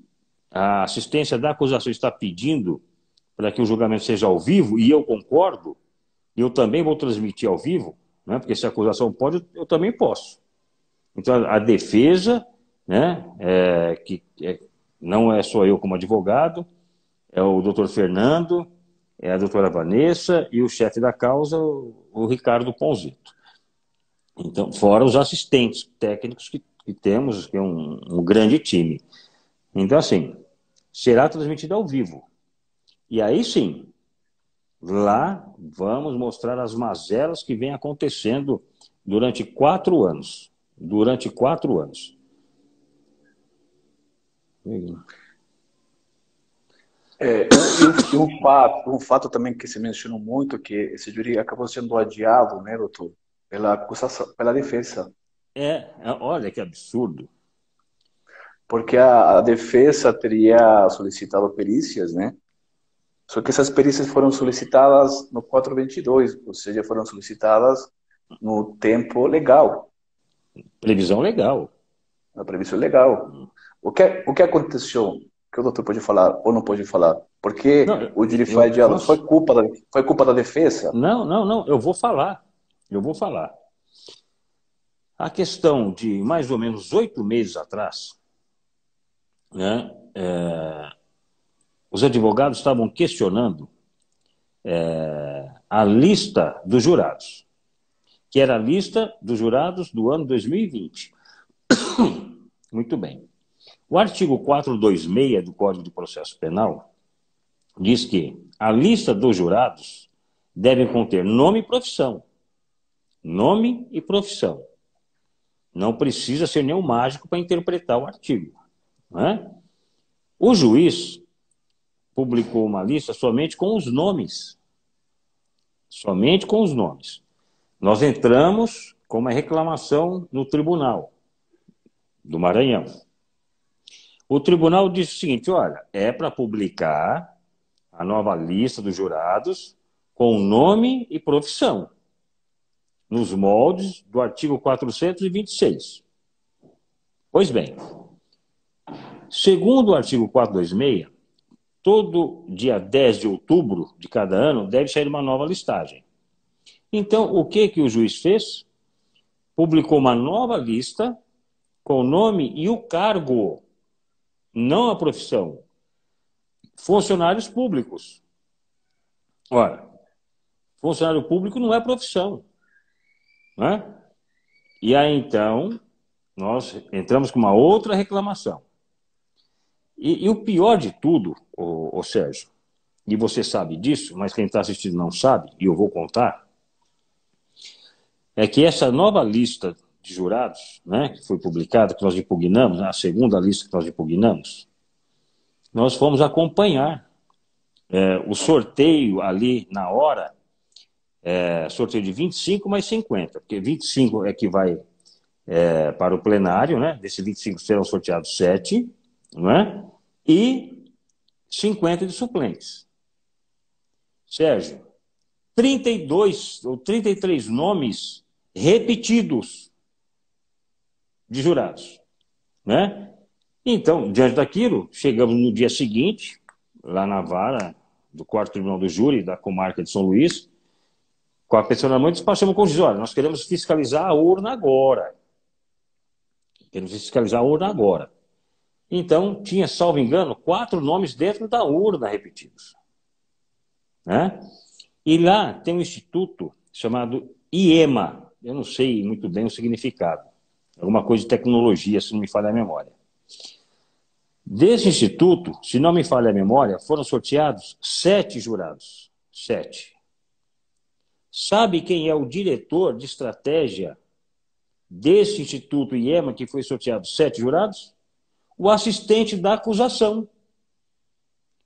a assistência da acusação está pedindo para que o julgamento seja ao vivo, e eu concordo, eu também vou transmitir ao vivo, né? Porque se a acusação pode, eu também posso. Então, a defesa, né, não é só eu como advogado, é o doutor Fernando, é a doutora Vanessa e o chefe da causa, o Ricardo Ponzito. Então, fora os assistentes técnicos que temos, que é um grande time. Então, assim, será transmitido ao vivo. E aí sim, lá vamos mostrar as mazelas que vem acontecendo durante 4 anos. Durante 4 anos. Um fato também que se mencionou muito, que esse júri acabou sendo adiado, né, doutor, pela acusação, pela defesa, Olha que absurdo. porque a defesa teria solicitado perícias, né? Só que essas perícias foram solicitadas no 422, ou seja, foram solicitadas no tempo legal, Previsão legal. na previsão legal. O que aconteceu? Que o doutor pode falar ou não pode falar? Não, Porque o júri foi eu adiado? posso. Foi culpa da defesa? Não, não, não, eu vou falar. Eu vou falar. A questão de mais ou menos 8 meses atrás, né, os advogados estavam questionando a lista dos jurados, que era a lista dos jurados do ano 2020. Muito bem. O artigo 426 do Código de Processo Penal diz que a lista dos jurados deve conter nome e profissão. Nome e profissão. Não precisa ser nenhum mágico para interpretar o artigo. Não é? O juiz publicou uma lista somente com os nomes. Somente com os nomes. Nós entramos com uma reclamação no tribunal do Maranhão. O tribunal disse o seguinte, olha, é para publicar a nova lista dos jurados com nome e profissão, nos moldes do artigo 426. Pois bem, segundo o artigo 426, todo dia 10 de outubro de cada ano deve sair uma nova listagem. Então, o que o juiz fez? Publicou uma nova lista com o nome e o cargo, não a profissão. Funcionários públicos. Ora, funcionário público não é profissão. Não é? E aí, então, nós entramos com uma outra reclamação. E o pior de tudo, ô Sérgio, e você sabe disso, mas quem está assistindo não sabe, e eu vou contar, é que essa nova lista de jurados, né, que foi publicada, que nós impugnamos, a segunda lista que nós impugnamos, nós fomos acompanhar o sorteio ali na hora, sorteio de 25 mais 50, porque 25 é que vai para o plenário, né? Desses 25 serão sorteados 7, não é? E 50 de suplentes. Sérgio, 32 ou 33 nomes repetidos de jurados, né? Então, diante daquilo, chegamos no dia seguinte, lá na vara do 4º Tribunal do Júri, da comarca de São Luís, com a petição na mão, despachamos com o juiz, olha, nós queremos fiscalizar a urna agora. Queremos fiscalizar a urna agora. Então, tinha, salvo engano, 4 nomes dentro da urna repetidos. Né? E lá tem um instituto chamado IEMA. Eu não sei muito bem o significado. Alguma coisa de tecnologia, se não me falha a memória. Desse instituto, se não me falha a memória, foram sorteados 7 jurados. 7. Sabe quem é o diretor de estratégia desse instituto IEMA, que foi sorteado 7 jurados? O assistente da acusação.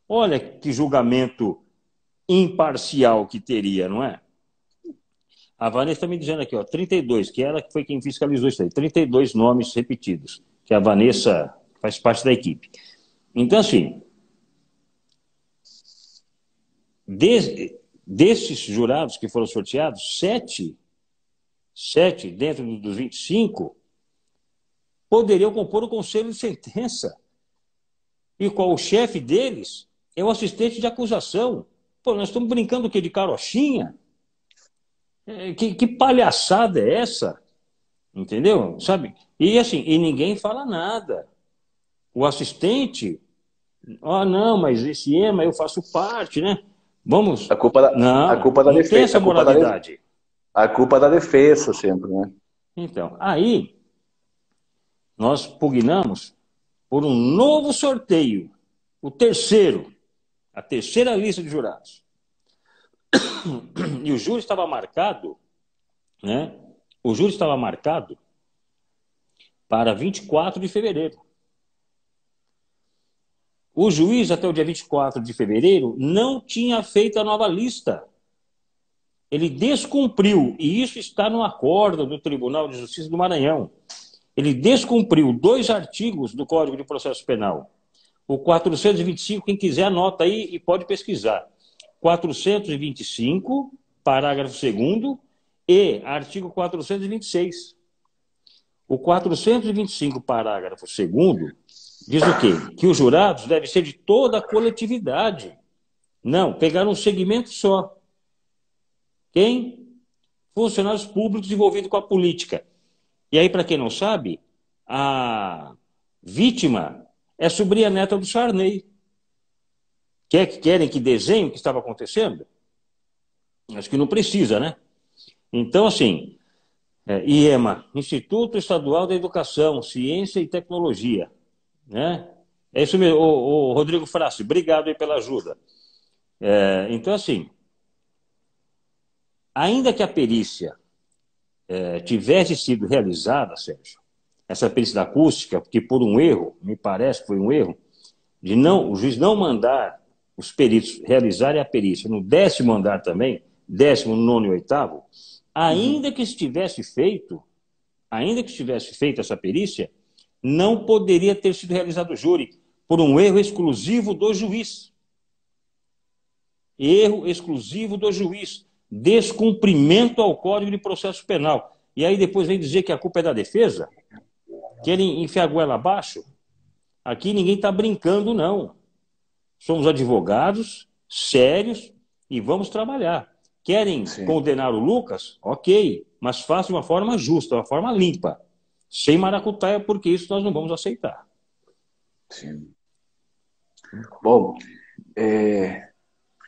Olha que julgamento imparcial que teria, não é? A Vanessa está me dizendo aqui, ó, 32, que ela foi quem fiscalizou isso aí. 32 nomes repetidos, que a Vanessa faz parte da equipe. Então, assim, desses jurados que foram sorteados, 7 dentro dos 25, poderiam compor o conselho de sentença. E qual o chefe deles é o assistente de acusação. Pô, nós estamos brincando o quê? De carochinha? Que palhaçada é essa? Entendeu? Sabe? E assim, e ninguém fala nada. O assistente, não, mas esse EMA eu faço parte, né? Vamos. A culpa da, não, a culpa da não defesa. tem essa moralidade. A culpa da defesa sempre, né? Então, aí nós pugnamos por um novo sorteio, o terceiro, a terceira lista de jurados. E o júri estava marcado, né? O júri estava marcado para 24 de fevereiro. O juiz, até o dia 24 de fevereiro, não tinha feito a nova lista. Ele descumpriu, e isso está no acordo do Tribunal de Justiça do Maranhão. Ele descumpriu 2 artigos do Código de Processo Penal. O 425, quem quiser anota aí e pode pesquisar. 425, parágrafo 2º, e artigo 426. O 425, parágrafo 2º, diz o quê? Que os jurados devem ser de toda a coletividade. Não, pegaram um segmento só. Quem? Funcionários públicos envolvidos com a política. E aí, para quem não sabe, a vítima é sobrinha neta do Sarney. Querem que desenhe o que estava acontecendo? Acho que não precisa, né? Então, assim, IEMA, Instituto Estadual da Educação, Ciência e Tecnologia. Né? É isso mesmo, o Rodrigo Frassi, obrigado aí pela ajuda. Então, assim, ainda que a perícia tivesse sido realizada, Sérgio, essa perícia da acústica, porque por um erro, me parece que foi um erro, o juiz não mandar os peritos realizarem a perícia no 10º andar também, 19º e 8º, Ainda que estivesse feito, essa perícia, não poderia ter sido realizado o júri por um erro exclusivo do juiz. Erro exclusivo do juiz. Descumprimento ao Código de Processo Penal. E aí depois vem dizer que a culpa é da defesa? Querem enfiar a goela abaixo? Aqui ninguém está brincando, não. Somos advogados sérios e vamos trabalhar. Querem condenar o Lucas? Ok, mas faça de uma forma justa, uma forma limpa. Sem maracutaia, porque isso nós não vamos aceitar. Sim. Bom,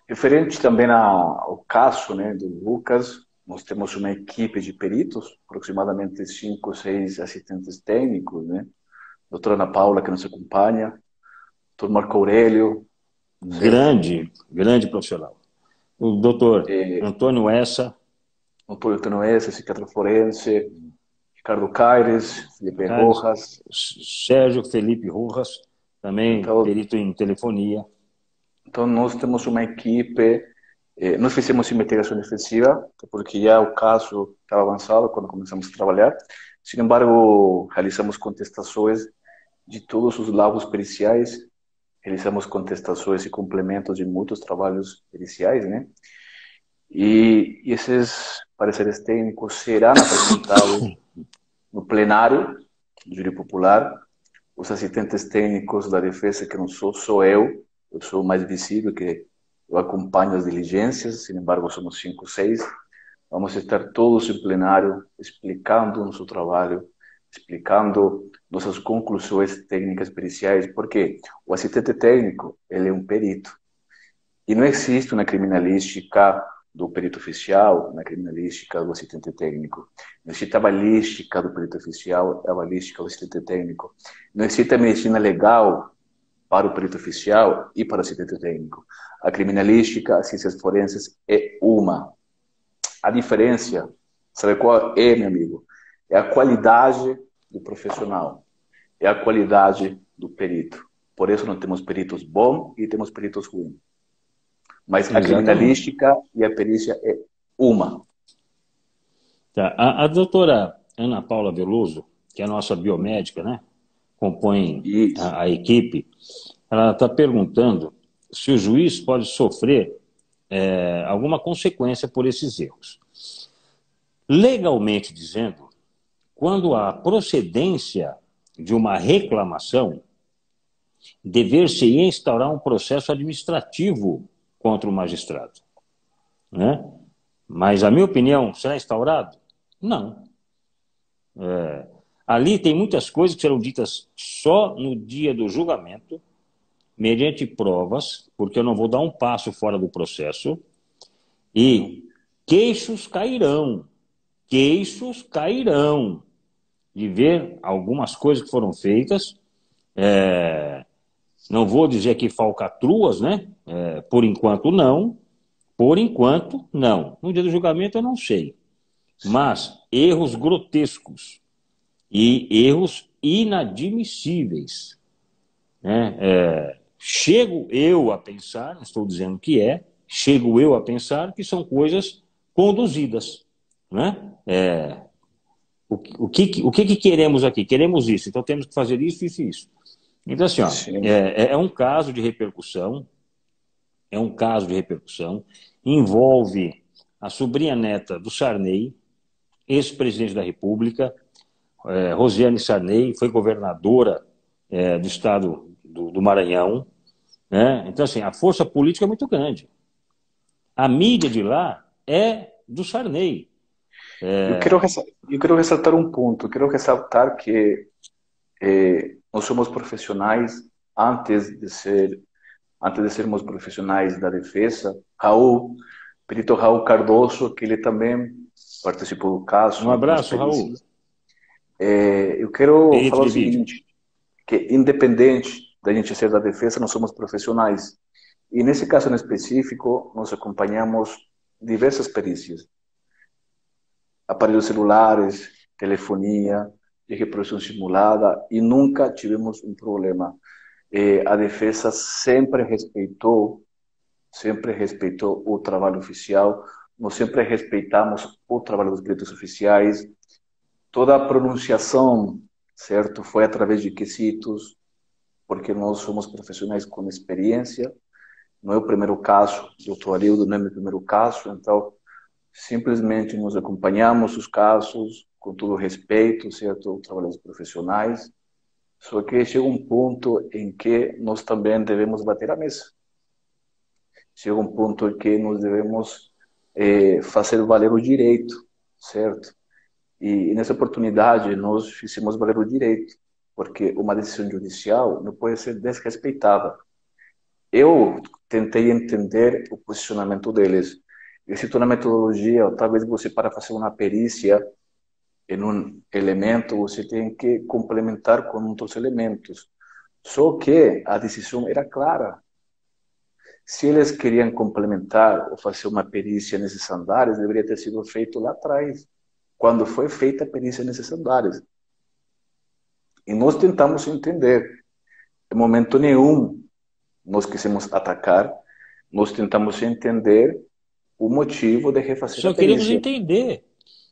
referente também ao caso, né, do Lucas, nós temos uma equipe de peritos, aproximadamente 5, 6 assistentes técnicos, né? Doutora Ana Paula, que nos acompanha, doutor Marco Aurélio. Grande profissional. O doutor Antônio Essa. Doutor Antônio Essa, psiquiatra forense, Ricardo Caires, Felipe Rojas. Sérgio Felipe Rojas, também então, perito em telefonia. Então, nós temos uma equipe, nós fizemos investigação defensiva, porque já o caso estava avançado quando começamos a trabalhar. Sin embargo, realizamos contestações de todos os laudos periciais, realizamos contestações e complementos de muitos trabalhos periciais, né? E esses pareceres técnicos serão apresentados no plenário do júri popular. Os assistentes técnicos da defesa, que não sou eu sou o mais visível, que eu acompanho as diligências, sin embargo, somos 5, 6. Vamos estar todos em plenário explicando o nosso trabalho, explicando nossas conclusões técnicas periciais, porque o assistente técnico, ele é um perito. E não existe uma criminalística do perito oficial, na criminalística do assistente técnico. Não existe a balística do perito oficial, a balística do assistente técnico. Não existe a medicina legal para o perito oficial e para o assistente técnico. A criminalística, as ciências forenses é uma. A diferença, sabe qual é, meu amigo? É a qualidade do profissional, é a qualidade do perito. Por isso não temos peritos bons e temos peritos ruins. Mas a criminalística e a perícia é uma. Tá. A doutora Ana Paula Veloso, que é a nossa biomédica, né? Compõe a equipe, ela está perguntando se o juiz pode sofrer alguma consequência por esses erros. Legalmente dizendo, quando há procedência de uma reclamação, dever-se instaurar um processo administrativo contra o magistrado, né? Mas, a minha opinião, será instaurado? Não. Ali tem muitas coisas que serão ditas só no dia do julgamento, mediante provas, porque eu não vou dar um passo fora do processo, e queixos cairão de ver algumas coisas que foram feitas. Não vou dizer aqui falcatruas, né? Por enquanto não. No dia do julgamento eu não sei. Mas erros grotescos e erros inadmissíveis, né? Chego eu a pensar, não estou dizendo que chego eu a pensar que são coisas conduzidas, né? O que queremos aqui? Queremos isso, então temos que fazer isso, isso e isso. Então, assim, ó, é um caso de repercussão, envolve a sobrinha neta do Sarney, ex-presidente da República, Rosiane Sarney, foi governadora do estado do Maranhão, né? Então, assim, a força política é muito grande. A mídia de lá é do Sarney. Eu quero ressaltar um ponto. Eu quero ressaltar que nós somos profissionais antes de sermos profissionais da defesa. Perito Raul Cardoso, que ele também participou do caso. Um abraço, Raul. Eu quero falar o seguinte, que independente da gente ser da defesa, nós somos profissionais. E nesse caso em específico, nós acompanhamos diversas perícias. Aparelhos celulares, telefonia, de reprodução simulada, e nunca tivemos um problema. A defesa sempre respeitou o trabalho oficial, nós sempre respeitamos o trabalho dos peritos oficiais, toda a pronunciação, certo, foi através de quesitos, porque nós somos profissionais com experiência, não é o primeiro caso, doutor Arildo não é o primeiro caso, então simplesmente nós acompanhamos os casos com todo respeito, certo, o trabalho dos profissionais, só que chega um ponto em que nós também devemos bater a mesa. Chega um ponto em que nós devemos fazer valer o direito, certo? E nessa oportunidade nós fizemos valer o direito, porque uma decisão judicial não pode ser desrespeitada. Eu tentei entender o posicionamento deles. Existe uma metodologia, talvez você para fazer uma perícia em um elemento, você tem que complementar com outros elementos. Só que a decisão era clara. Se eles queriam complementar ou fazer uma perícia nesses andares, deveria ter sido feito lá atrás, quando foi feita a perícia nesses andares. E nós tentamos entender. Em momento nenhum nós quisemos atacar, nós tentamos entender o motivo de refazer a Só queremos perícia. entender.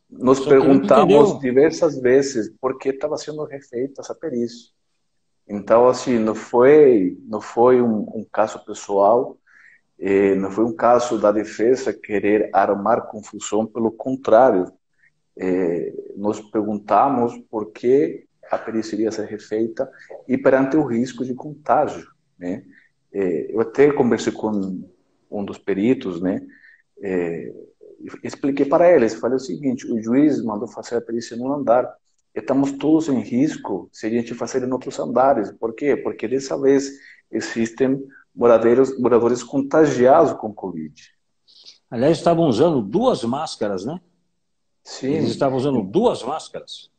Nós Só queremos entender. perguntamos diversas vezes por que estava sendo refeita essa perícia. Então, assim, não foi um caso pessoal, não foi um caso da defesa querer armar confusão, pelo contrário. Nós perguntamos por que a perícia iria ser refeita e perante o risco de contágio, né? Eu até conversei com um dos peritos, né? Expliquei para eles, falei o seguinte: o juiz mandou fazer a perícia no andar, estamos todos em risco se a gente fazer em outros andares. Por quê? Porque dessa vez existem moradores contagiados com Covid. Aliás, estavam usando 2 máscaras, né? Eles Sim. estavam usando 2 máscaras.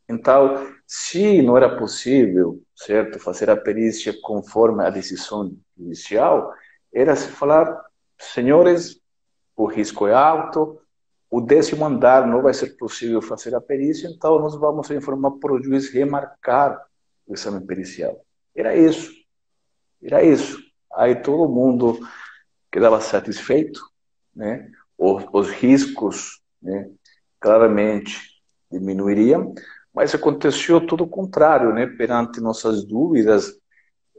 Então, se não era possível, certo, fazer a perícia conforme a decisão judicial, era se falar: senhores, o risco é alto, o 10º andar não vai ser possível fazer a perícia, então nós vamos informar para o juiz remarcar o exame pericial. Era isso, era isso. Aí todo mundo quedava satisfeito, né? Os riscos, né, claramente diminuiriam, mas aconteceu tudo o contrário, né? Perante nossas dúvidas,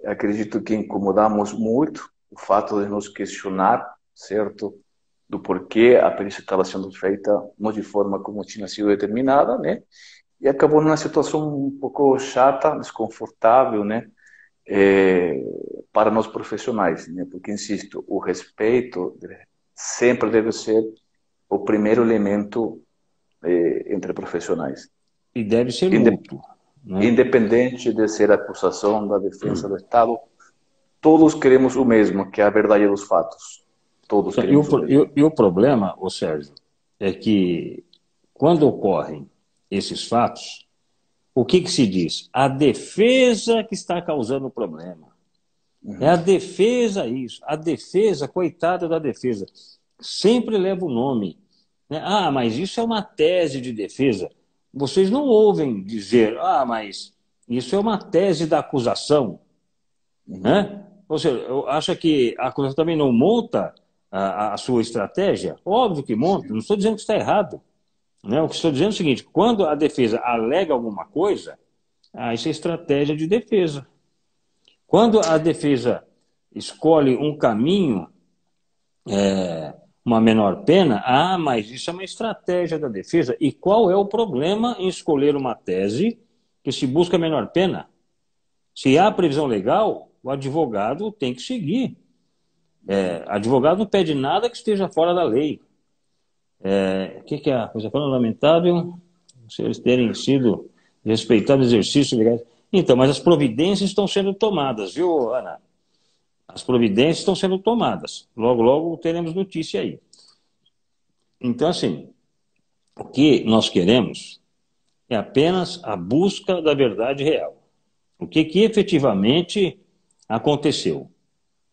acredito que incomodamos muito o fato de nos questionar, certo, do porquê a perícia estava sendo feita não de forma como tinha sido determinada, né? E acabou numa situação um pouco chata, desconfortável, né? Para nós profissionais, né? Porque, insisto, o respeito sempre deve ser o primeiro elemento entre profissionais. E deve ser mútuo, né? Independente de ser a acusação da defesa do Estado, todos queremos o mesmo, que é a verdade dos fatos. Todos queremos o mesmo. E o problema, ô Sérgio, é que quando ocorrem esses fatos, o que se diz? A defesa que está causando o problema. É a defesa isso. A defesa, coitada da defesa, sempre leva o nome, né? Ah, mas isso é uma tese de defesa. Vocês não ouvem dizer, ah, mas isso é uma tese da acusação, né? Ou seja, eu acho que a acusação também não monta a sua estratégia. Óbvio que monta, não estou dizendo que está errado, né? O que estou dizendo é o seguinte: quando a defesa alega alguma coisa, isso é estratégia de defesa. Quando a defesa escolhe um caminho, uma menor pena, mas isso é uma estratégia da defesa. E qual é o problema em escolher uma tese que se busca a menor pena? Se há previsão legal, o advogado tem que seguir. Advogado não pede nada que esteja fora da lei. O que é a coisa lamentável? Se eles terem sido respeitados no exercício legal. Então, mas as providências estão sendo tomadas, viu, Ana? As providências estão sendo tomadas. Logo, logo teremos notícia aí. Então, assim, o que nós queremos é apenas a busca da verdade real. O que efetivamente aconteceu?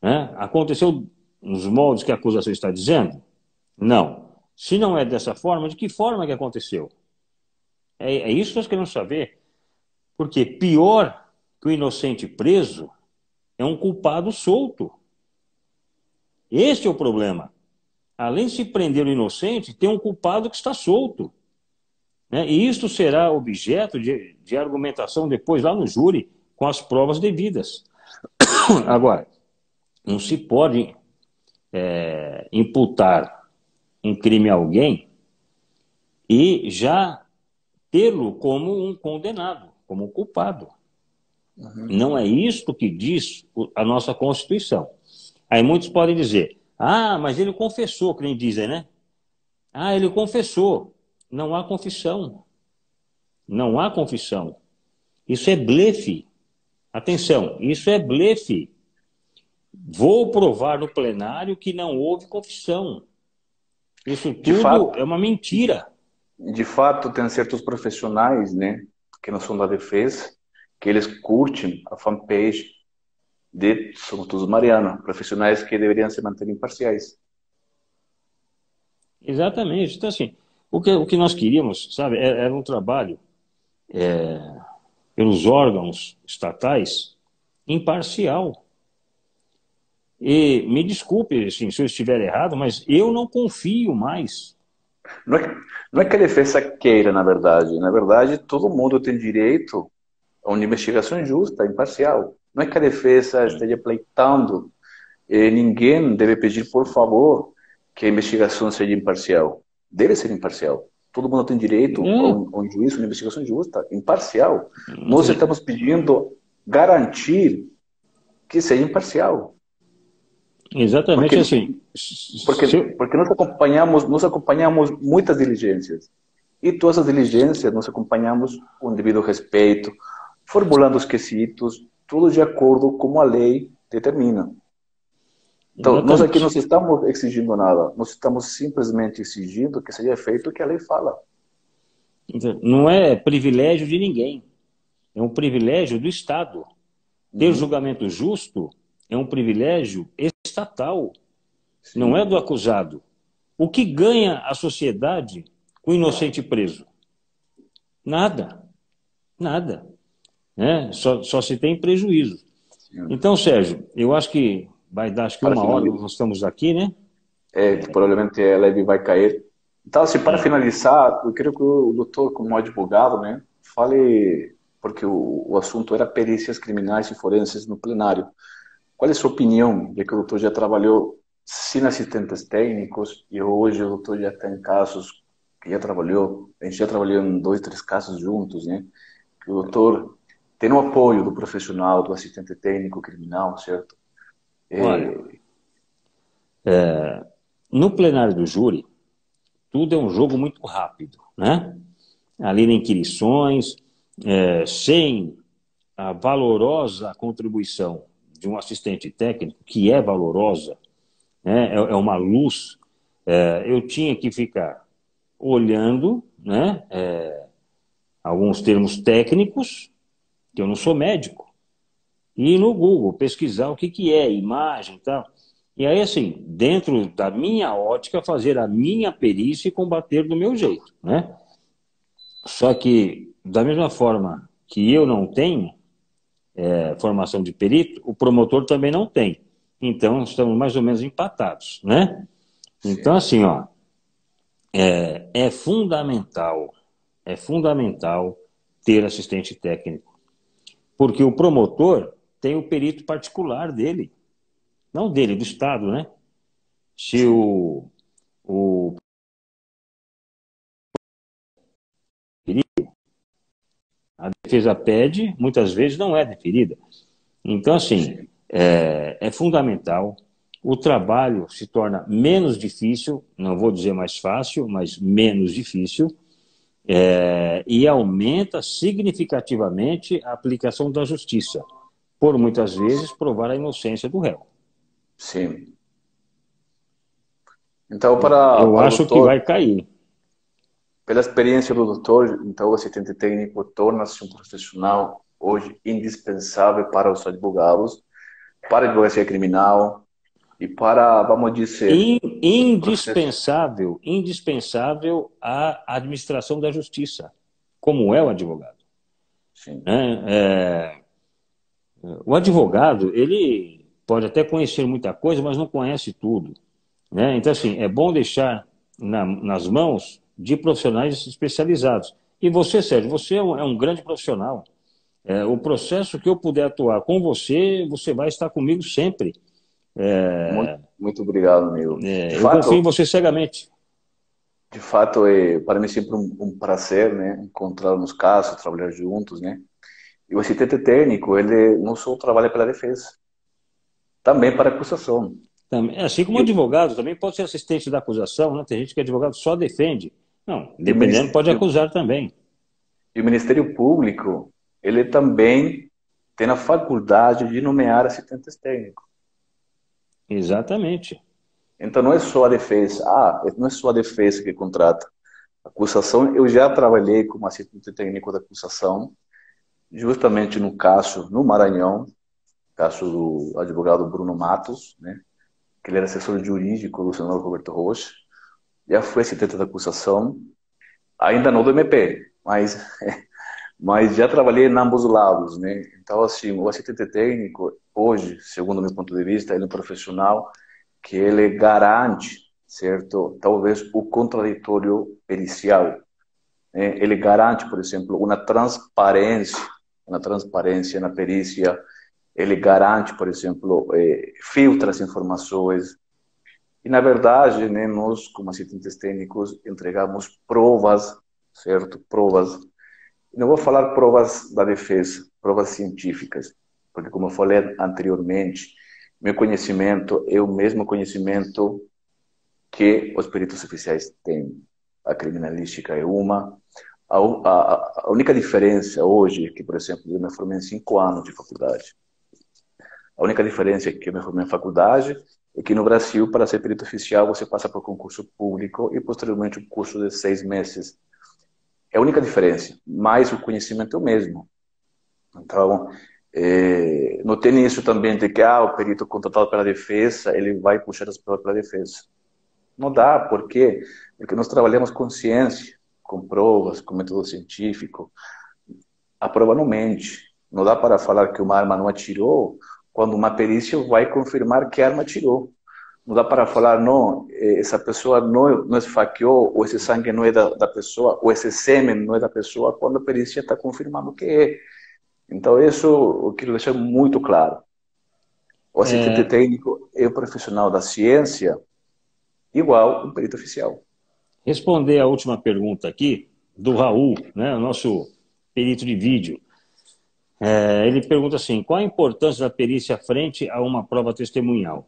Né? Aconteceu nos moldes que a acusação está dizendo? Não. Se não é dessa forma, de que forma que aconteceu? É isso que nós queremos saber. Porque pior que o inocente preso é um culpado solto. Esse é o problema. além de se prender o inocente, tem um culpado que está solto, né? E isto será objeto de argumentação depois lá no júri, com as provas devidas. Agora, não se pode imputar um crime a alguém e já tê-lo como um condenado, como um culpado. Não é isto que diz a nossa Constituição. Aí muitos podem dizer, ah, mas ele confessou, que nem dizem, né? Ah, ele confessou. Não há confissão. Não há confissão. Isso é blefe. Atenção, isso é blefe. Vou provar no plenário que não houve confissão. Isso tudo é uma mentira. De fato, tem certos profissionais, né, que não são da defesa, que eles curtem a fanpage de Somos Todos Mariano, profissionais que deveriam se manter imparciais. Exatamente. Então, assim, o que nós queríamos, sabe, era um trabalho pelos órgãos estatais imparcial. E me desculpe assim, se eu estiver errado, mas eu não confio mais. Não é que a defesa queira, na verdade. Na verdade, todo mundo tem direito a uma investigação justa, imparcial. Não é que a defesa esteja pleitando. Ninguém deve pedir, por favor, que a investigação seja imparcial. Deve ser imparcial. Todo mundo tem direito a um juízo, uma investigação justa, imparcial. Nós estamos pedindo garantir que seja imparcial. Exatamente assim. Porque nós acompanhamos muitas diligências. E todas as diligências nós acompanhamos com devido respeito, formulando os quesitos, tudo de acordo com como a lei determina. Então, nós aqui não estamos exigindo nada, nós estamos simplesmente exigindo que seja feito o que a lei fala. Não é privilégio de ninguém, é um privilégio do Estado. Ter julgamento justo é um privilégio estatal, sim, não é do acusado. O que ganha a sociedade com o inocente preso? Nada, nada. Né? Só se tem prejuízo. Sim. Então, Sérgio, eu acho que vai dar acho que uma hora nós estamos aqui, né? Provavelmente a live vai cair. Então, assim, para finalizar, eu quero que o doutor, como advogado, né, fale, porque o assunto era perícias criminais e forenses no plenário. Qual é a sua opinião, já que o doutor já trabalhou sem assistentes técnicos e hoje o doutor já tem casos que já trabalhou, a gente já trabalhou em 2, 3 casos juntos, né? Que o doutor tem o apoio do profissional, do assistente técnico criminal, certo? Olha, no plenário do júri, tudo é um jogo muito rápido, né? Ali em inquirições, sem a valorosa contribuição de um assistente técnico, que é valorosa, né? É uma luz, eu tinha que ficar olhando, né? Alguns termos técnicos, que eu não sou médico, e ir no Google pesquisar o que é imagem e tal. E aí, assim, dentro da minha ótica, fazer a minha perícia e combater do meu jeito, né? Só que, da mesma forma que eu não tenho formação de perito, o promotor também não tem. Então, estamos mais ou menos empatados, né? Sim. Então, assim, ó, é fundamental ter assistente técnico, porque o promotor tem o perito particular dele, não dele, do Estado, né? Se o a defesa pede, muitas vezes não é deferida. Então, assim, é fundamental. O trabalho se torna menos difícil, não vou dizer mais fácil, mas menos difícil, e aumenta significativamente a aplicação da justiça, por muitas vezes provar a inocência do réu. Sim. Então, eu acho doutor, que vai cair. Pela experiência do doutor, então o assistente técnico torna-se um profissional hoje indispensável para os advogados, para a advocacia criminal e para, vamos dizer... Indispensável à administração da justiça, como é o advogado. Sim. O advogado, ele pode até conhecer muita coisa, mas não conhece tudo. né? Então, assim, é bom deixar nas mãos de profissionais especializados. E você, Sérgio, você é um grande profissional. O processo que eu puder atuar com você, você vai estar comigo sempre. Muito, muito obrigado, amigo. Eu confio em você cegamente. De fato, para mim é sempre um prazer, né, encontrarmos casos, trabalhar juntos, né? E o assistente técnico, ele não só trabalha pela defesa, também para a acusação. Também, assim como E, advogado, também pode ser assistente da acusação, né? Tem gente que é advogado só defende. Não, e o dependendo, pode acusar também. e o Ministério Público, ele também tem a faculdade de nomear assistentes técnicos. Exatamente. Então não é só a defesa, não é só a defesa que contrata. A acusação, eu já trabalhei como assistente técnico da acusação, justamente no caso, no Maranhão, caso do advogado Bruno Matos, né, que ele era assessor jurídico do senador Roberto Rocha, já foi assistente da acusação, ainda não do MP, mas já trabalhei em ambos os lados, né? Então, assim, o assistente técnico, hoje, segundo o meu ponto de vista, ele é um profissional que ele garante, certo? Talvez o contraditório pericial, né? Ele garante, por exemplo, uma transparência na perícia. Ele garante, por exemplo, filtra as informações. E, na verdade, né, nós, como assistentes técnicos, entregamos provas, certo? Provas. Não vou falar provas da defesa, provas científicas, porque, como eu falei anteriormente, meu conhecimento é o mesmo conhecimento que os peritos oficiais têm. A criminalística é uma. A única diferença hoje é que, por exemplo, eu me formei em 5 anos de faculdade. A única diferença é que eu me formei em faculdade é que no Brasil, para ser perito oficial, você passa por concurso público e, posteriormente, um curso de 6 meses. É a única diferença, mas o conhecimento é o mesmo. Então, não tem isso também de que o perito contratado pela defesa, ele vai puxar as provas pela defesa. Não dá, por quê? Porque nós trabalhamos com ciência, com provas, com método científico. A prova não mente. Não dá para falar que uma arma não atirou quando uma perícia vai confirmar que a arma atirou. Não dá para falar, não, essa pessoa não esfaqueou, ou esse sangue não é da pessoa, ou esse sêmen não é da pessoa, quando a perícia está confirmando que é. Então, isso eu quero deixar muito claro. O assistente É, técnico é um profissional da ciência igual um perito oficial. responder a última pergunta aqui, do Raul, né, o nosso perito de vídeo. Ele pergunta assim: qual a importância da perícia frente a uma prova testemunhal?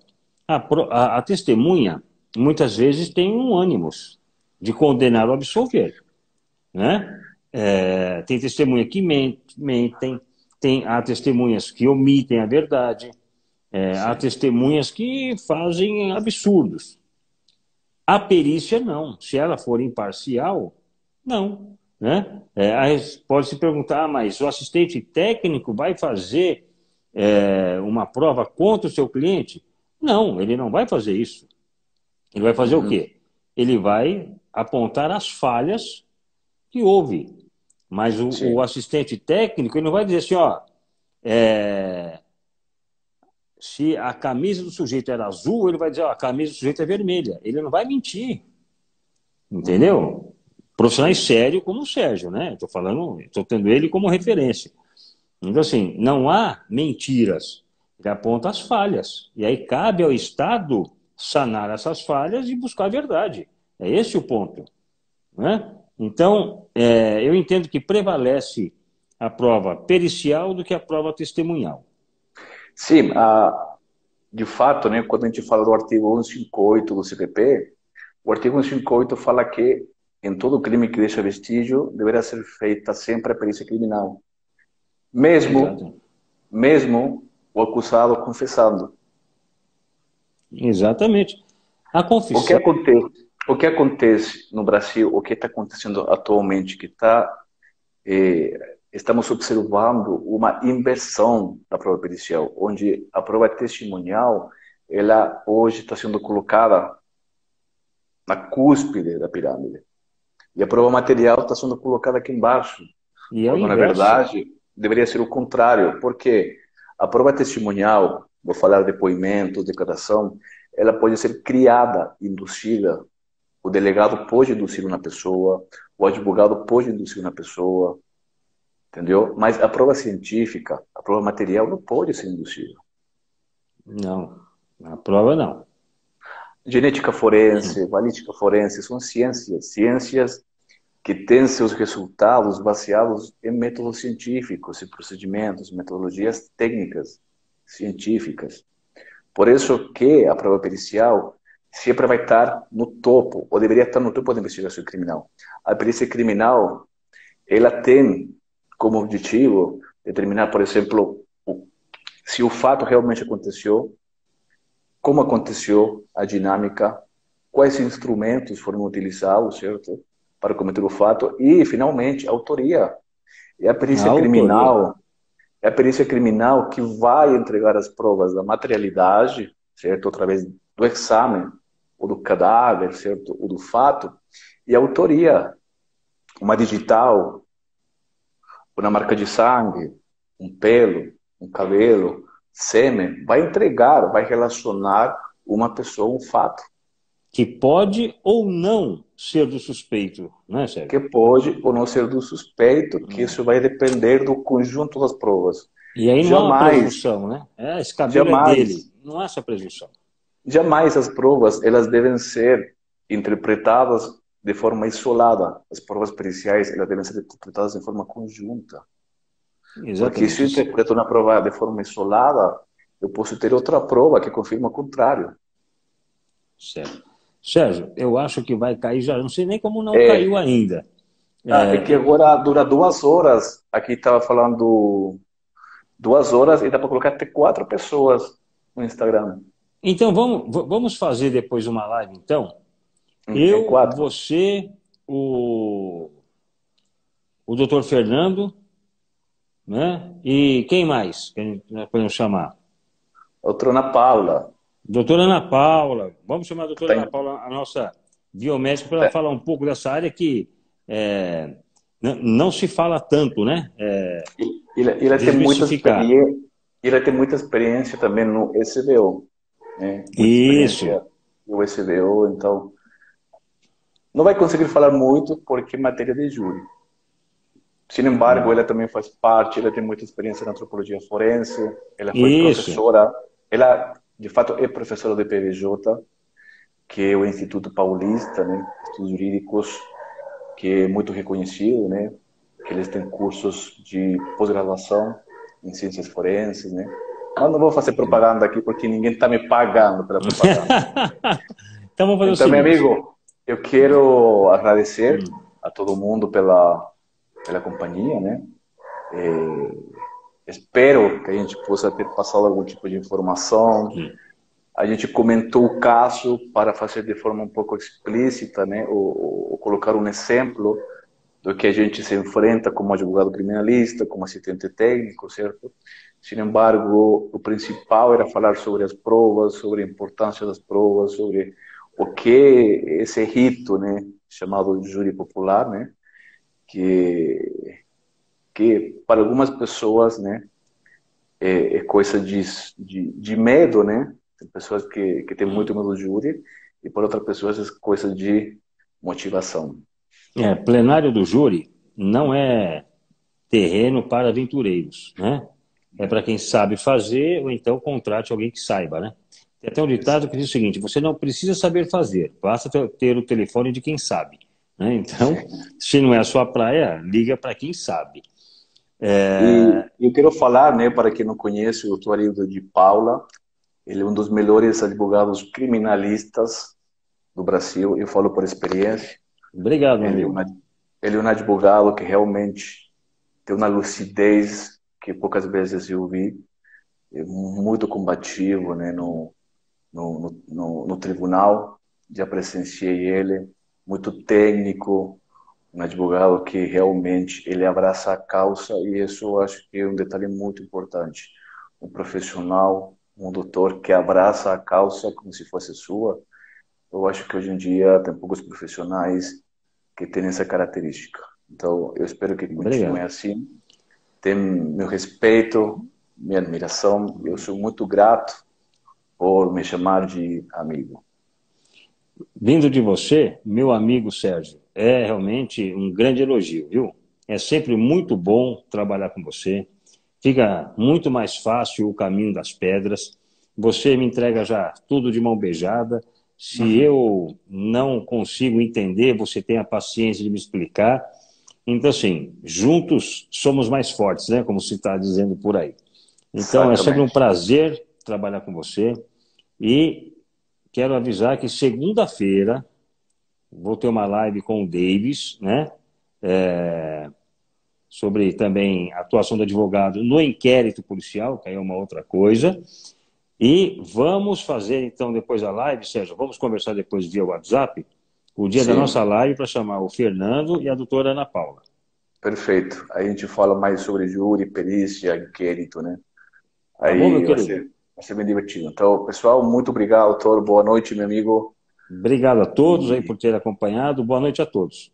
A testemunha, muitas vezes, tem um ânimos de condenar ou absolver, né? Tem testemunha que mentem, há testemunhas que omitem a verdade, há Sim. testemunhas que fazem absurdos. A perícia, não. Se ela for imparcial, não. Né? Aí pode se perguntar, mas o assistente técnico vai fazer uma prova contra o seu cliente? Não, ele não vai fazer isso. Ele vai fazer o Uhum. quê? Ele vai apontar as falhas que houve. Mas o Sim. assistente técnico ele não vai dizer assim, ó, é, se a camisa do sujeito era azul, ele vai dizer, ó, a camisa do sujeito é vermelha. Ele não vai mentir, Uhum. entendeu? Profissionais Sim. sérios como o Sérgio, né? Estou falando, estou tendo ele como referência. Então, assim, não há mentiras. Ele aponta as falhas. E aí cabe ao Estado sanar essas falhas e buscar a verdade. É esse o ponto. Né? Então, eu entendo que prevalece a prova pericial do que a prova testemunhal. Sim, de fato, né, quando a gente fala do artigo 158 do CPP, o artigo 158 fala que em todo crime que deixa vestígio deverá ser feita sempre a perícia criminal, mesmo, Exato. mesmo o acusado confessando. Exatamente. A O que confissão. acontece, o que acontece no Brasil, o que está acontecendo atualmente, estamos observando uma inversão da prova pericial, onde a prova testemunhal, ela hoje está sendo colocada na cúspide da pirâmide. E a prova material está sendo colocada aqui embaixo, E é o quando na inverso. verdade deveria ser o contrário, porque a prova testemunhal, vou falar depoimento, declaração, ela pode ser criada, induzida. O delegado pode induzir uma pessoa, o advogado pode induzir uma pessoa, entendeu? Mas a prova científica, a prova material não pode ser induzida. Não, a prova não. Genética forense, balística forense, são ciências que têm seus resultados baseados em métodos científicos, em procedimentos, metodologias técnicas científicas. Por isso que a prova pericial sempre vai estar no topo, ou deveria estar no topo da investigação criminal. A perícia criminal, ela tem como objetivo determinar, por exemplo, se o fato realmente aconteceu, como aconteceu, a dinâmica, quais instrumentos foram utilizados, certo, para cometer o fato e, finalmente, a autoria. É a perícia criminal, é a perícia criminal que vai entregar as provas da materialidade, certo, através do exame, ou do cadáver, certo, ou do fato, e a autoria, uma digital, uma marca de sangue, um pelo, um cabelo, sêmen, vai entregar, vai relacionar uma pessoa, um fato. Que pode ou não ser do suspeito, né, Sérgio? Que pode ou não ser do suspeito, que isso vai depender do conjunto das provas. E aí não há uma presunção, né? Esse cabelo é dele, não há essa presunção. Jamais as provas, elas devem ser interpretadas de forma isolada. As provas periciais, elas devem ser interpretadas de forma conjunta. Exatamente. Porque se eu interpreto uma prova de forma isolada, eu posso ter outra prova que confirma o contrário. Certo. Sérgio, eu acho que vai cair já, não sei nem como não caiu ainda. É que agora dura 2 horas, aqui estava falando 2 horas e dá para colocar até 4 pessoas no Instagram. Então vamos fazer depois uma live, então? Eu, você, o doutor Fernando, né? E quem mais que nós podemos chamar? Doutora Ana Paula. Doutora Ana Paula. Vamos chamar a doutora Ana Paula, a nossa biomédica, para ela falar um pouco dessa área que não se fala tanto, né? Ela tem muita experiência também no SBO. Né? Isso. No SBO, então não vai conseguir falar muito porque é matéria de júri. Sin embargo, ela também faz parte, ela tem muita experiência na antropologia forense, ela foi professora, ela de fato é professora do PVJ, que é o Instituto Paulista, né, Estudos Jurídicos, que é muito reconhecido, né, que eles têm cursos de pós-graduação em ciências forenses, né. Mas não vou fazer propaganda aqui porque ninguém está me pagando pela propaganda. Então, vamos fazer o seguinte. Meu amigo, eu quero agradecer a todo mundo pela companhia, né? Espero que a gente possa ter passado algum tipo de informação. A gente comentou o caso para fazer de forma um pouco explícita, né? Ou colocar um exemplo do que a gente se enfrenta como advogado criminalista, como assistente técnico, certo? Sin embargo, o principal era falar sobre as provas, sobre a importância das provas, sobre o que esse rito, né, chamado júri popular, né, que para algumas pessoas, né, é coisa de medo, né? Tem pessoas que têm muito medo do júri e para outras pessoas é coisa de motivação. Plenário do júri não é terreno para aventureiros, né? É para quem sabe fazer ou então contrate alguém que saiba, né? Tem até um ditado que diz o seguinte: você não precisa saber fazer, basta ter o telefone de quem sabe. Né? Então, se não é a sua praia, liga para quem sabe. E eu quero falar, né, para quem não conhece, o doutor Arildo de Paula, ele é um dos melhores advogados criminalistas do Brasil, eu falo por experiência. Obrigado, meu amigo. Ele é um advogado que realmente tem uma lucidez que poucas vezes eu vi, é muito combativo, né, no tribunal, já presenciei ele, muito técnico, um advogado que realmente ele abraça a causa e isso eu acho que é um detalhe muito importante. Um profissional, um doutor que abraça a causa como se fosse sua. Eu acho que hoje em dia tem poucos profissionais que têm essa característica. Então, eu espero que continue assim. Tem meu respeito, minha admiração. Eu sou muito grato por me chamar de amigo. Vindo de você, meu amigo Sérgio, é realmente um grande elogio, viu? É sempre muito bom trabalhar com você. Fica muito mais fácil o caminho das pedras. Você me entrega já tudo de mão beijada. Se Uhum. eu não consigo entender, você tem a paciência de me explicar. Então, assim, juntos somos mais fortes, né? Como se está dizendo por aí. Então, é sempre um Exatamente. prazer trabalhar com você. E quero avisar que segunda-feira vou ter uma live com o Davis, né? Sobre também a atuação do advogado no inquérito policial, que aí é uma outra coisa. E vamos fazer, então, depois da live, Sérgio, vamos conversar depois via WhatsApp, o dia da nossa Sim, live para chamar o Fernando e a doutora Ana Paula. perfeito. Aí a gente fala mais sobre júri, perícia, inquérito, né? Tá bom, meu Aí querido? vai ser bem divertido. Então, pessoal, muito obrigado, Toro. Boa noite, meu amigo. Obrigado a todos aí E por ter acompanhado. Boa noite a todos.